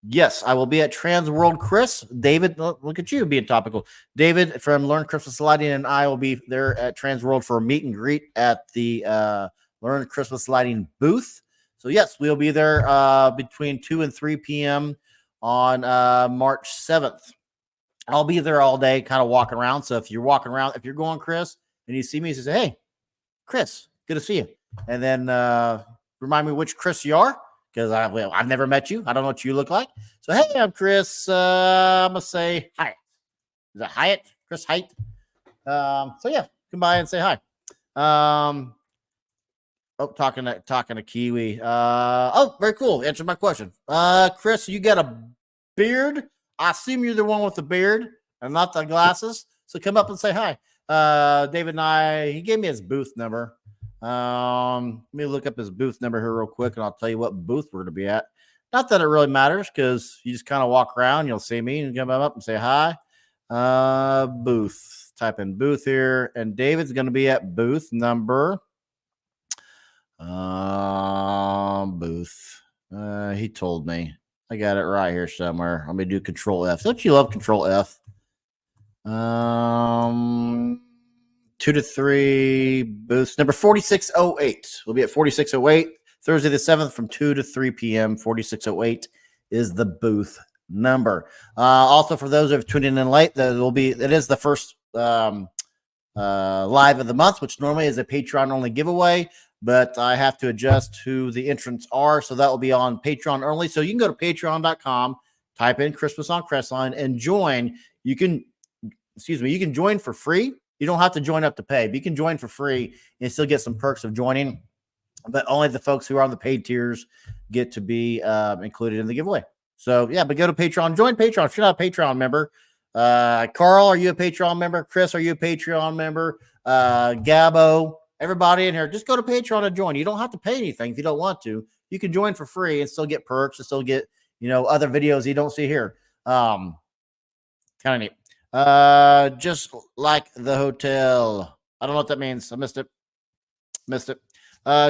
Yes, I will be at Trans World Chris. David, look at you being topical. David from Learn Christmas Lighting and I will be there at Trans World for a meet and greet at the Learn Christmas Lighting booth. So, yes, we'll be there between 2 and 3 p.m. on March 7th. I'll be there all day, kind of walking around. So, if you're walking around, if you're going, Chris, and you see me, you say, hey, Chris, good to see you. And then remind me which Chris you are. Because I've never met you. I don't know what you look like. So, hey, I'm Chris. I'm going to say hi. Is that Hyatt? Chris Hyatt? So, yeah, come by and say hi. Talking to Kiwi. Very cool. Answer my question. Chris, you got a beard? I assume you're the one with the beard and not the glasses. So, come up and say hi. David and I, he gave me his booth number. Let me look up his booth number here real quick, and I'll tell you what booth we're going to be at. Not that it really matters, because you just kind of walk around, you'll see me, and come up and say hi. Booth. Type in booth here, and David's going to be at booth number. Booth. He told me. I got it right here somewhere. Let me do Control F. Don't you love Control F? 2 to 3 booths. Number 4608. We'll be at 4608 Thursday the 7th from 2 to 3 p.m. 4608 is the booth number. Also, for those who have tuned in late, it is the first live of the month, which normally is a Patreon only giveaway, but I have to adjust who the entrants are, so that will be on Patreon only. So you can go to patreon.com, type in Christmas on Crestline, and join. You can join for free. You don't have to join up to pay, but you can join for free and still get some perks of joining. But only the folks who are on the paid tiers get to be included in the giveaway. So, yeah, but go to Patreon. Join Patreon. If you're not a Patreon member, Carl, are you a Patreon member? Chris, are you a Patreon member? Gabbo, everybody in here, just go to Patreon and join. You don't have to pay anything if you don't want to. You can join for free and still get perks and still get, other videos you don't see here. Kind of neat. Just like the hotel. I don't know what that means. I missed it.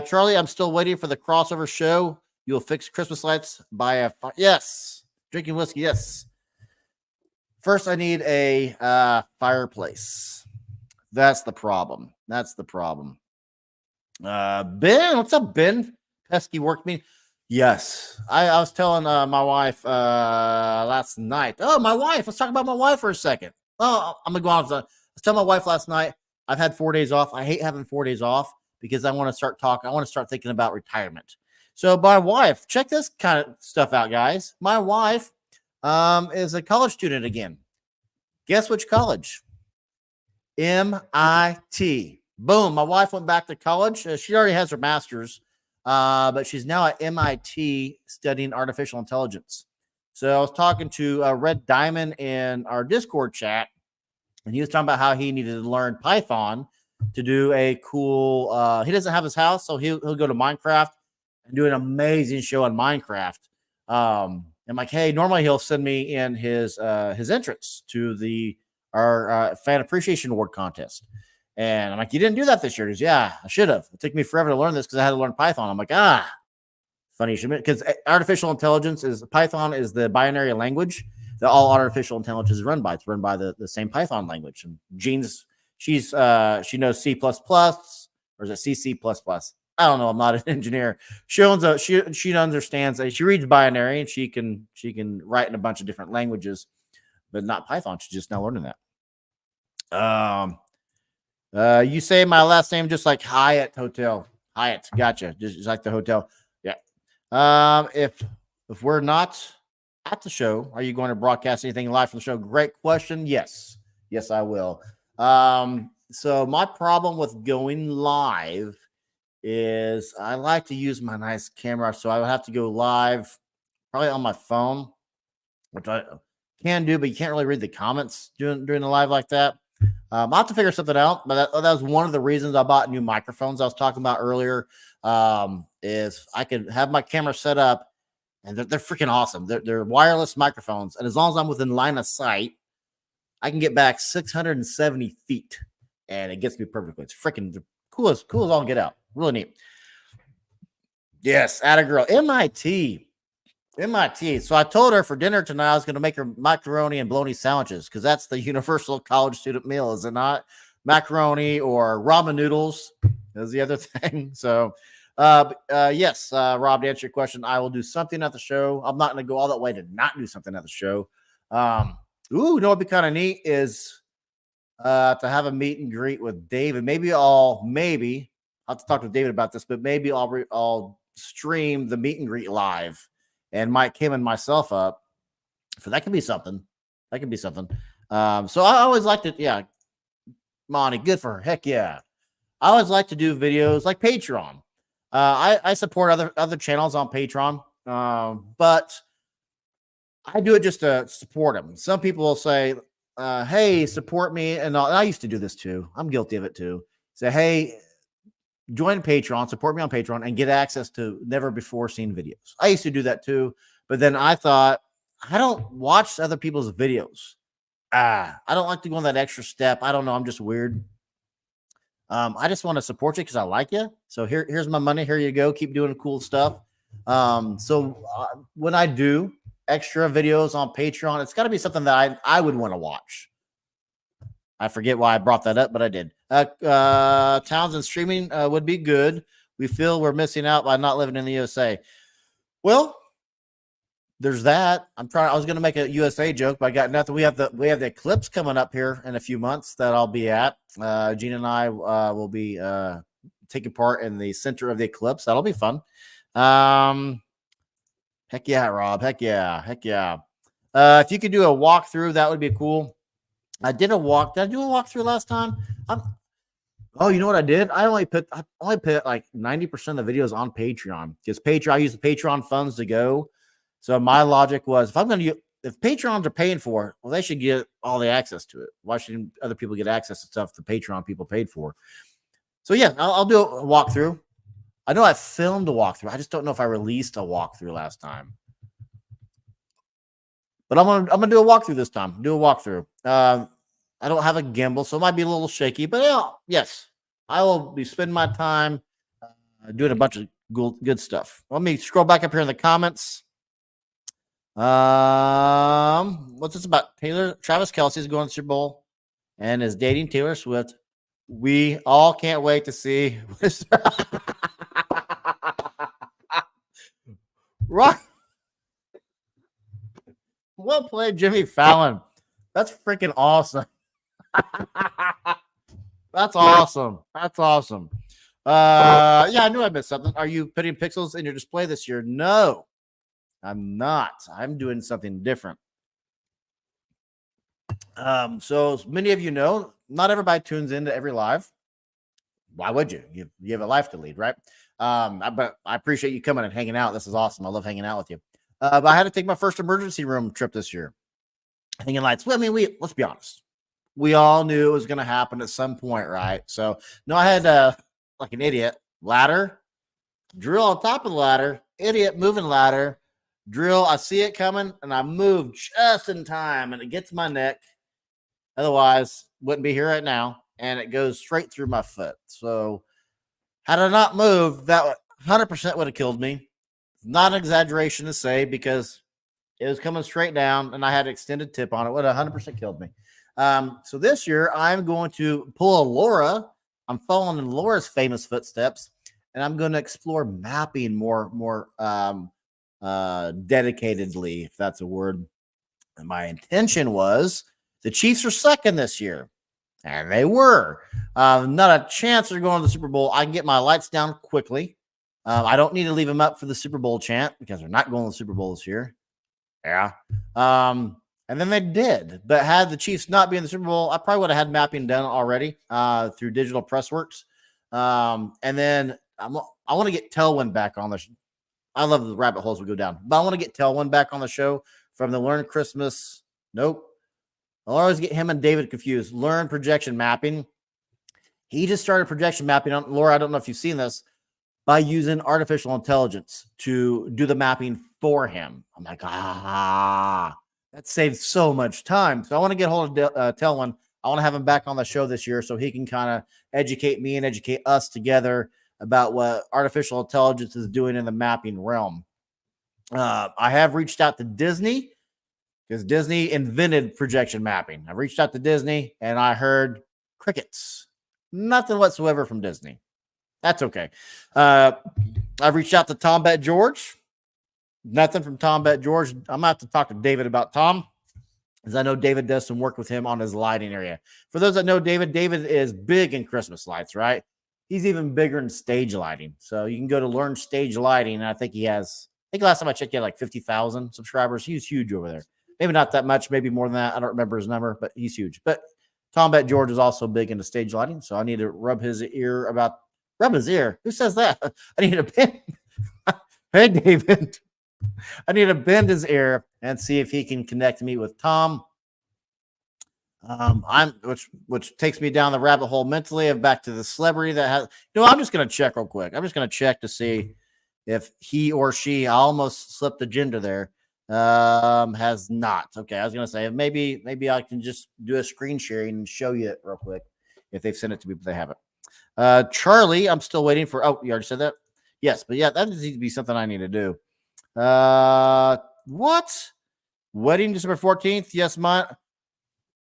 Charlie, I'm still waiting for the crossover show. You'll fix Christmas lights by a yes. Drinking whiskey, yes. First, I need a fireplace. That's the problem. Ben, what's up, Ben? Pesky work me. Yes, I was telling my wife last night. Oh, my wife. Let's talk about my wife for a second. Oh, I'm gonna go on. I was telling my wife last night. I've had 4 days off. I hate having 4 days off because I want to start talking. I want to start thinking about retirement. So my wife, check this kind of stuff out, guys. My wife is a college student again. Guess which college? MIT. Boom. My wife went back to college. She already has her master's. But she's now at MIT studying artificial intelligence. So I was talking to Red Diamond in our Discord chat, and he was talking about how he needed to learn Python to do a cool. He doesn't have his house, so he'll go to Minecraft and do an amazing show on Minecraft. I'm like, hey, normally he'll send me in his entrance to our Fan Appreciation Award contest. And I'm like, you didn't do that this year. He goes, yeah, I should have. It took me forever to learn this because I had to learn Python. I'm like, funny, because artificial intelligence Python is the binary language that all artificial intelligence is run by. It's run by the same Python language. And Jean's, she knows C++, or is it CC++? I don't know. I'm not an engineer. She understands. She reads binary, and she can write in a bunch of different languages, but not Python. She's just now learning that. You say my last name just like Hyatt Hotel. Hyatt, gotcha. Just like the hotel. Yeah. If we're not at the show. Are you going to broadcast anything live from the show? Great question. Yes. Yes, I will. So my problem with going live is I like to use my nice camera. So I would have to go live probably on my phone, which I can do, but you can't really read the comments during the live like that. I'll have to figure something out, but that was one of the reasons I bought new microphones I was talking about earlier. Is I could have my camera set up, and they're freaking awesome. They're wireless microphones, and as long as I'm within line of sight, I can get back 670 feet, and it gets me perfectly. It's freaking cool as all get out. Really neat. Yes, atta girl. MIT. So I told her for dinner tonight I was going to make her macaroni and bologna sandwiches because that's the universal college student meal, is it not? Macaroni or ramen noodles is the other thing. So, yes, Rob, to answer your question, I will do something at the show. I'm not going to go all that way to not do something at the show. You know what'd be kind of neat is to have a meet and greet with David. Maybe I'll have to talk to David about this, but maybe I'll stream the meet and greet live and Mike Kim and myself up. So that could be something. So I always like to, yeah, Monty, good for her. Heck yeah. I always like to do videos like Patreon. I support other channels on Patreon, but I do it just to support them. Some people will say, hey, support me. And I used to do this too. I'm guilty of it too. Say, hey, join Patreon, support me on Patreon, and get access to never before seen videos. I used to do that too. But then I thought, I don't watch other people's videos. I don't like to go on that extra step. I don't know. I'm just weird. I just want to support you because I like you. So here's my money. Here you go. Keep doing cool stuff. When I do extra videos on Patreon, it's got to be something that I would want to watch. I forget why I brought that up, but I did. Townsend streaming would be good. We feel we're missing out by not living in the USA. Well, there's that. I was going to make a USA joke, but I got nothing. We have the eclipse coming up here in a few months that I'll be at. Gina and I will be taking part in the center of the eclipse. That'll be fun. Heck yeah, Rob. Heck yeah. If you could do a walkthrough, that would be cool. Did I do a walkthrough last time? Oh, you know what I did? I only put like 90% of the videos on Patreon because I use the Patreon funds to go. So my logic was, if Patrons are paying for it, well, they should get all the access to it. Why shouldn't other people get access to stuff the Patreon people paid for? So yeah, I'll do a walkthrough. I know I filmed a walkthrough. I just don't know if I released a walkthrough last time. But I'm gonna do a walkthrough this time. I don't have a gimbal, so it might be a little shaky. But yes, I will be spending my time doing a bunch of good stuff. Let me scroll back up here in the comments. What's this about? Travis Kelce is going to Super Bowl and is dating Taylor Swift. We all can't wait to see. Right. Well played, Jimmy Fallon. That's freaking awesome. That's awesome. Yeah, I knew I missed something. Are you putting pixels in your display this year? No, I'm not. I'm doing something different. So as many of you know, not everybody tunes into every live. Why would you? You have a life to lead, right? But I appreciate you coming and hanging out. This is awesome. I love hanging out with you. But I had to take my first emergency room trip this year. Hanging lights. Well, I mean, let's be honest. We all knew it was going to happen at some point, right? So, no, I had like an idiot ladder, drill on top of the ladder, idiot moving ladder, drill. I see it coming, and I move just in time, and it gets my neck. Otherwise, wouldn't be here right now, and it goes straight through my foot. So, had I not moved, that 100% would have killed me. Not an exaggeration to say because it was coming straight down, and I had an extended tip on it. Would have 100% killed me. So this year, I'm going to pull a Laura. I'm following in Laura's famous footsteps, and I'm going to explore mapping more dedicatedly, if that's a word. And my intention was the Chiefs are second this year, and they were. Not a chance they're going to the Super Bowl. I can get my lights down quickly. I don't need to leave them up for the Super Bowl chant because they're not going to the Super Bowl this year. Yeah. And then they did. But had the Chiefs not be in the Super Bowl, I probably would have had mapping done already through Digital Pressworks. And then I want to get Tailwind back on the show. I love the rabbit holes we go down, but I want to get Tailwind back on the show from the Learn Christmas. Nope. I'll always get him and David confused. Learn projection mapping. He just started projection mapping on Laura. I don't know if you've seen this, by using artificial intelligence to do the mapping for him. I'm like, that saves so much time. So I want to get hold of Tailwind. I want to have him back on the show this year so he can kind of educate me and educate us together about what artificial intelligence is doing in the mapping realm. I have reached out to Disney because Disney invented projection mapping. I reached out to Disney and I heard crickets. Nothing whatsoever from Disney. That's okay. I've reached out to Tom Bet George. Nothing from Tom Bet George. I'm going to have to talk to David about Tom, because I know David does some work with him on his lighting area. For those that know David, David is big in Christmas lights, right? He's even bigger in stage lighting. So you can go to Learn Stage Lighting, and I think last time I checked, he had like 50,000 subscribers. He's huge over there. Maybe not that much, maybe more than that. I don't remember his number, but he's huge. But Tom Bet George is also big into stage lighting, so I need to rub his ear. Who says that? I need to bend. Hey, David. I need to bend his ear and see if he can connect me with Tom. Which takes me down the rabbit hole mentally of back to the celebrity that has. I'm just gonna check real quick. I'm just gonna check to see if he or she, I almost slipped the gender there, has not. Okay, I was gonna say maybe I can just do a screen sharing and show you it real quick if they've sent it to me, but they haven't. Charlie, I'm still waiting for. Oh, you already said that? Yes, but yeah, that needs to be something I need to do. What? Wedding December 14th? Yes, mine.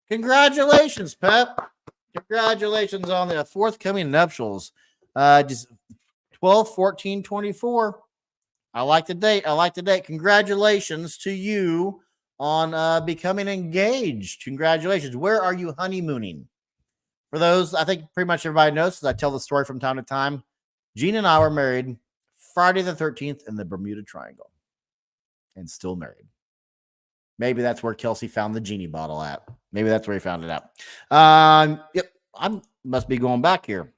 Congratulations, Pep. Congratulations on the forthcoming nuptials. Just 12, 14, 24. I like the date. Congratulations to you on becoming engaged. Congratulations. Where are you honeymooning? For those, I think pretty much everybody knows, because I tell the story from time to time. Gene and I were married Friday the 13th in the Bermuda Triangle, and still married. Maybe that's where Kelsey found the genie bottle at. Maybe that's where he found it out. Yep, I must be going back here.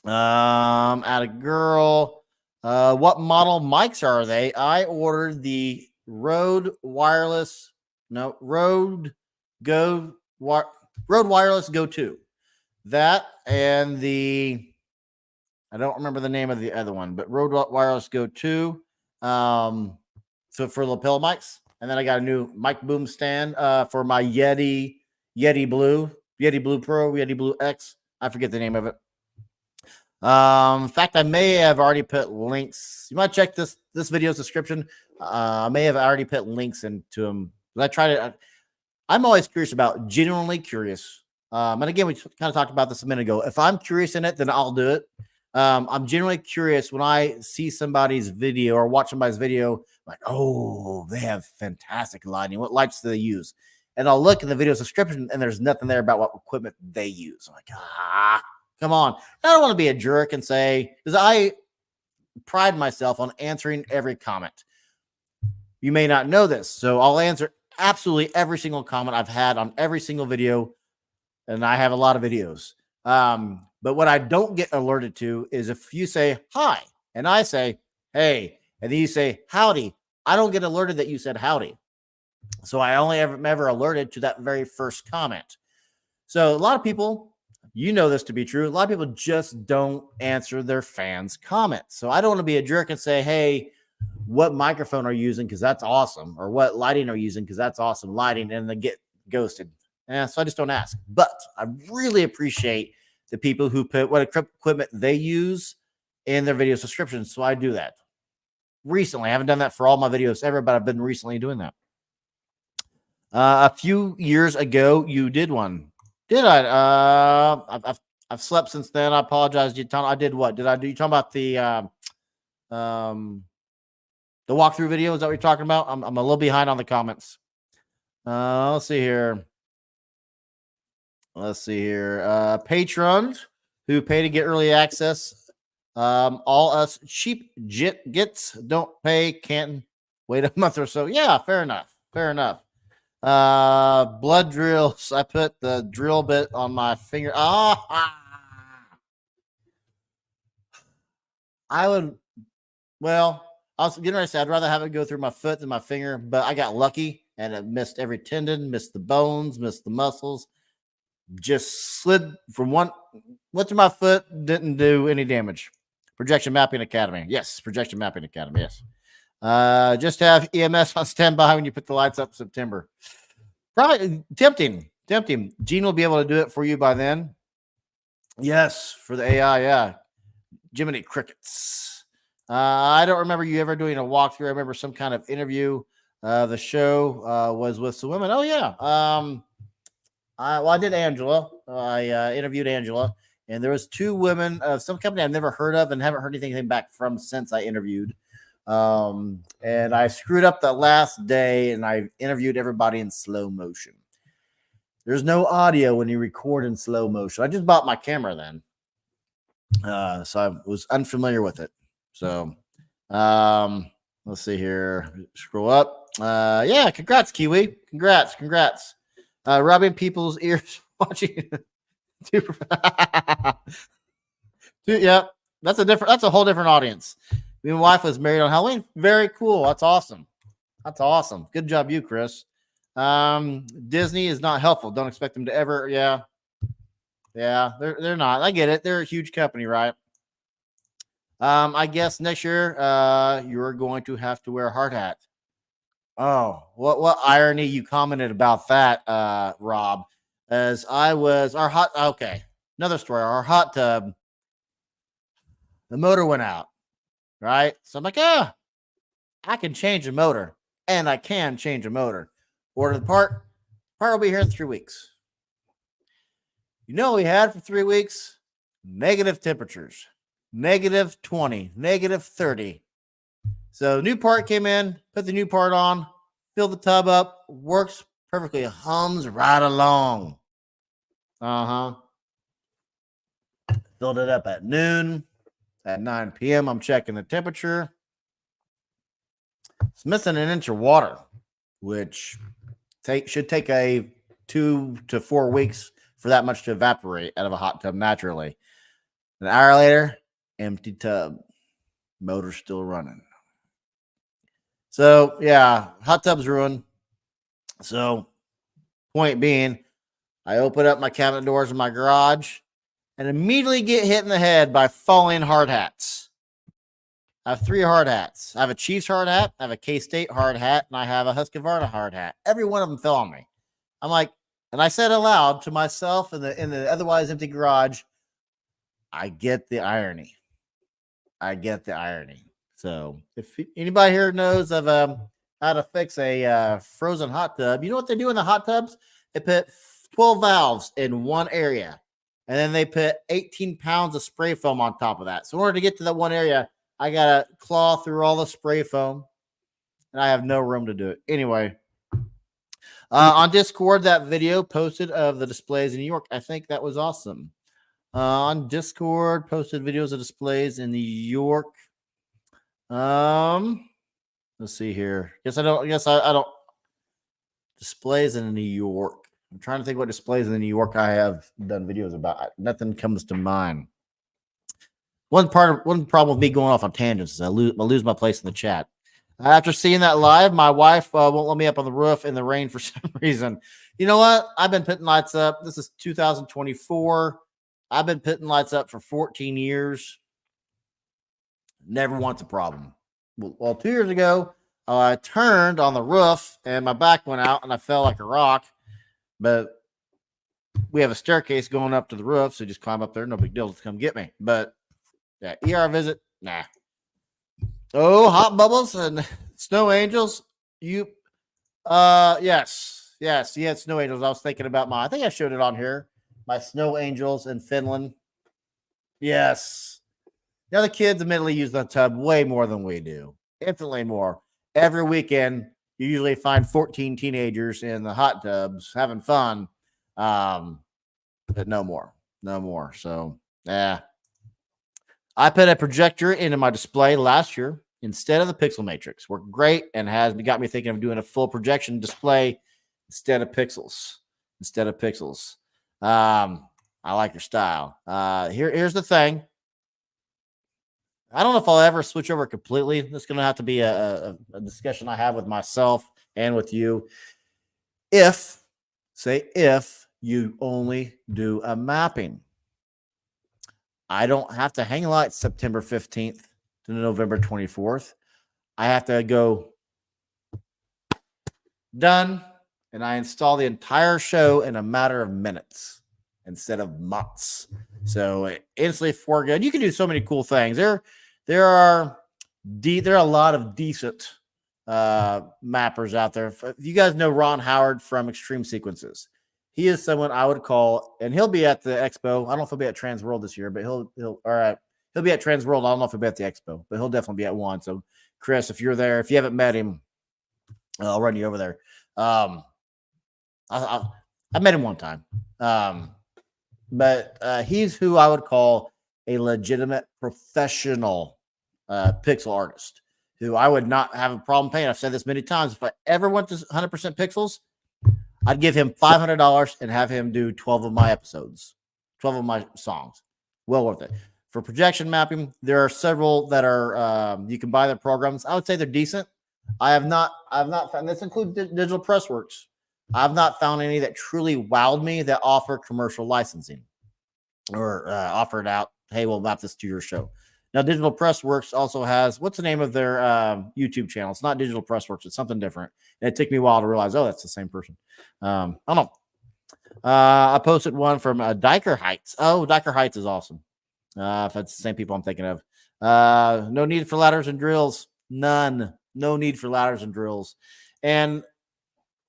At a girl. What model mics are they? I ordered the Rode Wireless Go 2. That and I don't remember the name of the other one, but Rode Wireless Go 2. So for lapel mics. And then I got a new mic boom stand for my Yeti Blue Pro, Yeti Blue X. I forget the name of it. In fact, I may have already put links. You might check this video's description. I may have already put links into them. I'm always curious about, genuinely curious. And again, we kind of talked about this a minute ago. If I'm curious in it, then I'll do it. I'm generally curious when I see somebody's video or watch somebody's video, like, oh, they have fantastic lighting. What lights do they use? And I'll look in the video description and there's nothing there about what equipment they use. I'm like, come on. I don't want to be a jerk and say, because I pride myself on answering every comment. You may not know this, so I'll answer absolutely every single comment I've had on every single video, and I have a lot of videos. But what I don't get alerted to is if you say hi and I say hey, and then you say howdy, I don't get alerted that you said howdy. So I only ever alerted to that very first comment. So a lot of people, you know this to be true, a lot of people just don't answer their fans' comments. So I don't want to be a jerk and say, hey, what microphone are you using? Because that's awesome. Or what lighting are you using? Because that's awesome lighting. And then get ghosted. So I just don't ask. But I really appreciate the people who put what equipment they use in their video subscriptions. So I do that. Recently, I haven't done that for all my videos ever, but I've been recently doing that. A few years ago, you did one. Did I? I've slept since then. I apologize. I did what? Did I do? You talking about the walkthrough video? Is that what you're talking about? I'm a little behind on the comments. Let's see here. Patrons who pay to get early access. All us cheap gits don't pay, can't wait a month or so. Yeah, fair enough. Fair enough. Blood drills. I put the drill bit on my finger. I would. Well, I was getting ready to say I'd rather have it go through my foot than my finger, but I got lucky and it missed every tendon, missed the bones, missed the muscles. Just slid from one went to my foot, didn't do any damage. Projection Mapping Academy. Yes, Projection Mapping Academy. Yes. Just have EMS on standby when you put the lights up in September. Probably tempting. Gene will be able to do it for you by then. Yes, for the AI. Yeah. Jiminy Crickets. I don't remember you ever doing a walkthrough. I remember some kind of interview. The show was with some women. Oh, yeah. I did Angela. I interviewed Angela, and there was 2 women of some company I've never heard of and haven't heard anything back from since I interviewed. And I screwed up the last day, and I interviewed everybody in slow motion. There's no audio when you record in slow motion. I just bought my camera then, so I was unfamiliar with it. So, let's see here. Scroll up. Yeah, congrats, Kiwi. Congrats. Rubbing people's ears watching. Yeah, that's a whole different audience. My wife was married on Halloween. Very cool. That's awesome. Good job, you, Chris. Disney is not helpful. Don't expect them to ever. Yeah, they're not. I get it. They're a huge company, right? I guess next year, you're going to have to wear a hard hat. Oh, what irony you commented about that, Rob, as I was another story, our hot tub, the motor went out, right? So I'm like, I can change the motor, and I can change a motor. Order the part will be here in 3 weeks. You know what we had for 3 weeks? Negative temperatures, -20, -30. So new part came in, put the new part on, filled the tub up, works perfectly, hums right along. Filled it up at noon. At 9 p.m., I'm checking the temperature. It's missing an inch of water, which should take a 2 to 4 weeks for that much to evaporate out of a hot tub naturally. An hour later, empty tub. Motor still running. So, yeah, hot tub's ruined. So, point being, I open up my cabinet doors in my garage and immediately get hit in the head by falling hard hats. I have 3 hard hats. I have a Chiefs hard hat, I have a K-State hard hat, and I have a Husqvarna hard hat. Every one of them fell on me. I'm like, and I said aloud to myself in the otherwise empty garage, I get the irony. So if anybody here knows of how to fix a frozen hot tub, you know what they do in the hot tubs? They put 12 valves in one area, and then they put 18 pounds of spray foam on top of that. So in order to get to that one area, I got to claw through all the spray foam, and I have no room to do it. Anyway, on Discord, that video posted of the displays in New York. I think that was awesome. On Discord, posted videos of displays in New York. Let's see here. I don't displays in New York. I'm trying to think what displays in New York I have done videos about. Nothing comes to mind. One problem with me going off on tangents is I lose my place in the chat. After seeing that live, my wife won't let me up on the roof in the rain for some reason. You know what? I've been putting lights up. This is 2024. I've been putting lights up for 14 years. Never once a problem. Well, 2 years ago, I turned on the roof and my back went out and I fell like a rock. But we have a staircase going up to the roof, so just climb up there. No big deal. Just come get me. But yeah, ER visit, nah. Oh, hot bubbles and snow angels. Yes. You had snow angels. I was thinking about I think I showed it on here. My snow angels in Finland. Yes. Now the kids admittedly use the tub way more than we do. Infinitely more. Every weekend, you usually find 14 teenagers in the hot tubs having fun. But no more. So, yeah. I put a projector into my display last year. instead of the pixel matrix. Worked great and has got me thinking of doing a full projection display instead of pixels. I like your style. Here's the thing. I don't know if I'll ever switch over completely. This is going to have to be a discussion I have with myself and with you. If you only do a mapping, I don't have to hang lights September 15th to November 24th. I have to go done, and I install the entire show in a matter of minutes instead of months. So instantly for good. You can do so many cool things. There are a lot of decent mappers out there. If you guys know Ron Howard from Extreme Sequences, he is someone I would call, and he'll be at the expo. I don't know if he'll be at Trans World this year, but he'll be at Trans World. I don't know if he'll be at the expo, but he'll definitely be at one. So Chris, if you're there, if you haven't met him, I'll run you over there. I met him one time. But he's who I would call a legitimate professional pixel artist who I would not have a problem paying. I've said this many times. If I ever went to 100% pixels, I'd give him $500 and have him do 12 of my episodes, 12 of my songs. Well worth it. For projection mapping, there are several that are you can buy their programs. I would say they're decent. I've not found, this includes Digital Pressworks. I've not found any that truly wowed me that offer commercial licensing or offer it out. Hey, we'll map this to your show. Now, Digital Pressworks also has, what's the name of their YouTube channel? It's not Digital Pressworks. It's something different. And it took me a while to realize, oh, that's the same person. I don't know. I posted one from Diker Heights. Oh, Diker Heights is awesome. If that's the same people I'm thinking of. No need for ladders and drills. None. No need for ladders and drills. And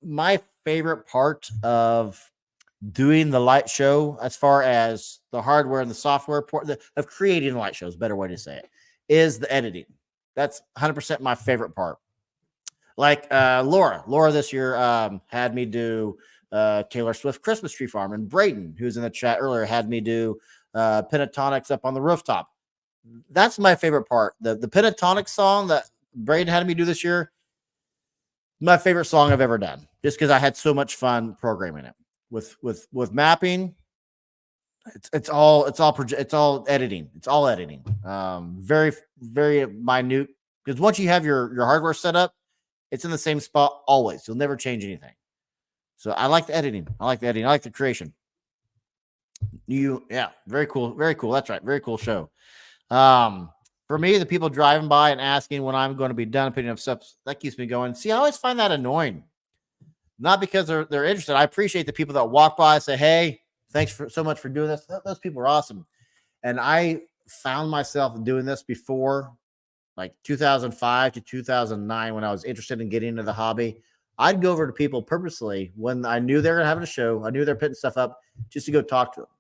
my favorite part of doing the light show, as far as the hardware and the software of creating light shows, better way to say it, is the editing. That's 100% my favorite part. Like Laura this year had me do Taylor Swift Christmas Tree Farm, and Braden, who's in the chat earlier, had me do Pentatonics Up on the Rooftop. That's my favorite part. The Pentatonic song that Braden had me do this year, my favorite song I've ever done, just because I had so much fun programming it. With mapping, it's all editing. It's all editing. Very, very minute, because once you have your hardware set up, it's in the same spot always. You'll never change anything. So I like the editing. I like the creation. Very cool. Very cool. That's right. Very cool show. For me, the people driving by and asking when I'm going to be done putting up stuff, that keeps me going. See, I always find that annoying. Not because they're interested. I appreciate the people that walk by and say, hey, thanks so much for doing this. Those people are awesome. And I found myself doing this before, like 2005 to 2009, when I was interested in getting into the hobby. I'd go over to people purposely when I knew they were having a show. I knew they're putting stuff up just to go talk to them.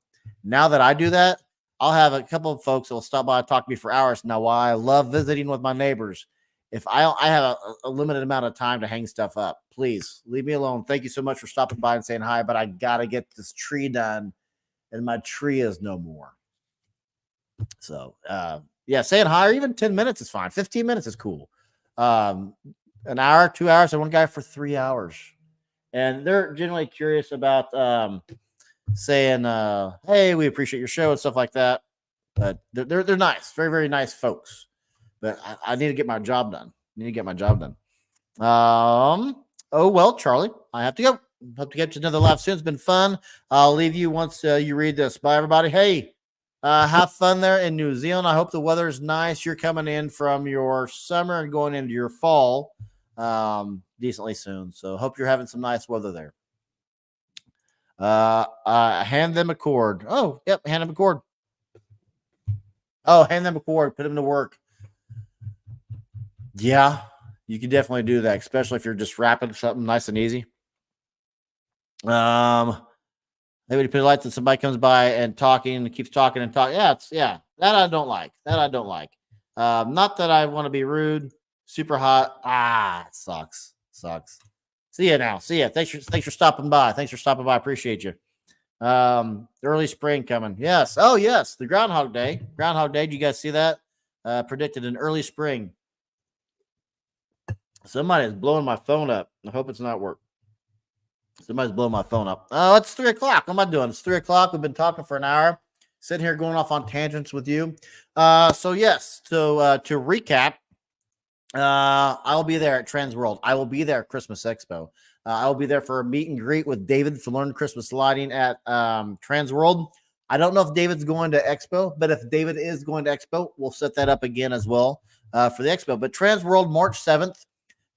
Now that I do that, I'll have a couple of folks that will stop by and talk to me for hours. Now, while I love visiting with my neighbors, if I have a limited amount of time to hang stuff up, please leave me alone. Thank you so much for stopping by and saying hi, but I got to get this tree done, and my tree is no more. So, saying hi, or even 10 minutes is fine. 15 minutes is cool. An hour, 2 hours, and one guy for 3 hours. And they're generally curious about saying, hey, we appreciate your show and stuff like that. But they're nice, very, very nice folks. But I need to get my job done. Oh, well, Charlie, I have to go. Hope to get to another live soon. It's been fun. I'll leave you once you read this. Bye, everybody. Hey, have fun there in New Zealand. I hope the weather is nice. You're coming in from your summer and going into your fall decently soon. So hope you're having some nice weather there. Hand them a cord. Oh, yep, hand them a cord. Oh, hand them a cord. Put them to work. Yeah, you can definitely do that, especially if you're just wrapping something nice and easy. Maybe you put lights and somebody comes by and keeps talking and talking. Yeah, that I don't like. Not that I want to be rude. Super hot. It sucks. See ya now. See ya. Thanks for stopping by. Appreciate you. Early spring coming. Yes. Oh, yes. The Groundhog Day. Did you guys see that? Predicted an early spring. Somebody is blowing my phone up. I hope it's not work. Somebody's blowing my phone up. Oh, it's 3 o'clock. What am I doing? It's 3 o'clock. We've been talking for an hour, sitting here going off on tangents with you. So yes, to recap, I will be there at Trans World. I will be there at Christmas Expo. I will be there for a meet and greet with David to learn Christmas lighting at Trans World. I don't know if David's going to Expo, but if David is going to Expo, we'll set that up again as well for the Expo. But Trans World, March 7th.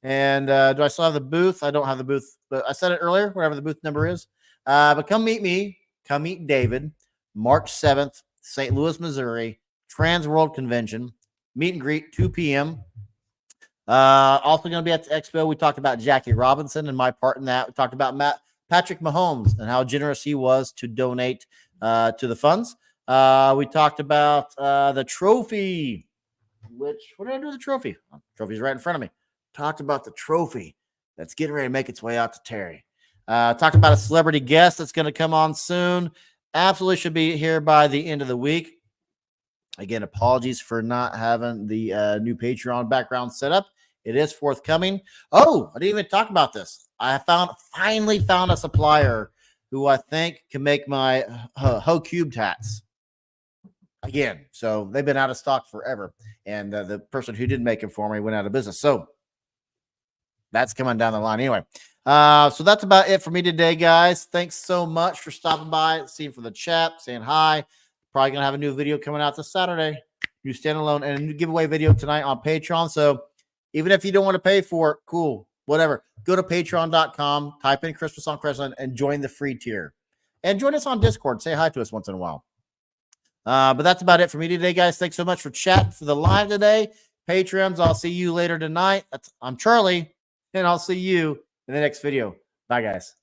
And do I still have the booth? I don't have the booth, but I said it earlier, whatever the booth number is. But come meet me. Come meet David. March 7th, St. Louis, Missouri, Trans World Convention. Meet and greet, 2 p.m. Also going to be at the expo. We talked about Jackie Robinson and my part in that. We talked about Patrick Mahomes and how generous he was to donate to the funds. We talked about the trophy, what did I do with the trophy? Oh, trophy's right in front of me. Talked about the trophy that's getting ready to make its way out to Terry. Talked about a celebrity guest that's going to come on soon. Absolutely should be here by the end of the week. Again, apologies for not having the new Patreon background set up. It is forthcoming. Oh, I didn't even talk about this. I finally found a supplier who I think can make my Ho Cubed hats. Again, so they've been out of stock forever. And the person who did make them for me went out of business. So that's coming down the line anyway. So that's about it for me today, guys. Thanks so much for stopping by, seeing for the chat, saying hi. Probably going to have a new video coming out this Saturday, new standalone, and a new giveaway video tonight on Patreon. So even if you don't want to pay for it, cool, whatever. Go to patreon.com, type in Christmas on Crestline, and join the free tier. And join us on Discord. Say hi to us once in a while. But that's about it for me today, guys. Thanks so much for chatting for the live today. Patrons, I'll see you later tonight. I'm Charlie, and I'll see you in the next video. Bye, guys.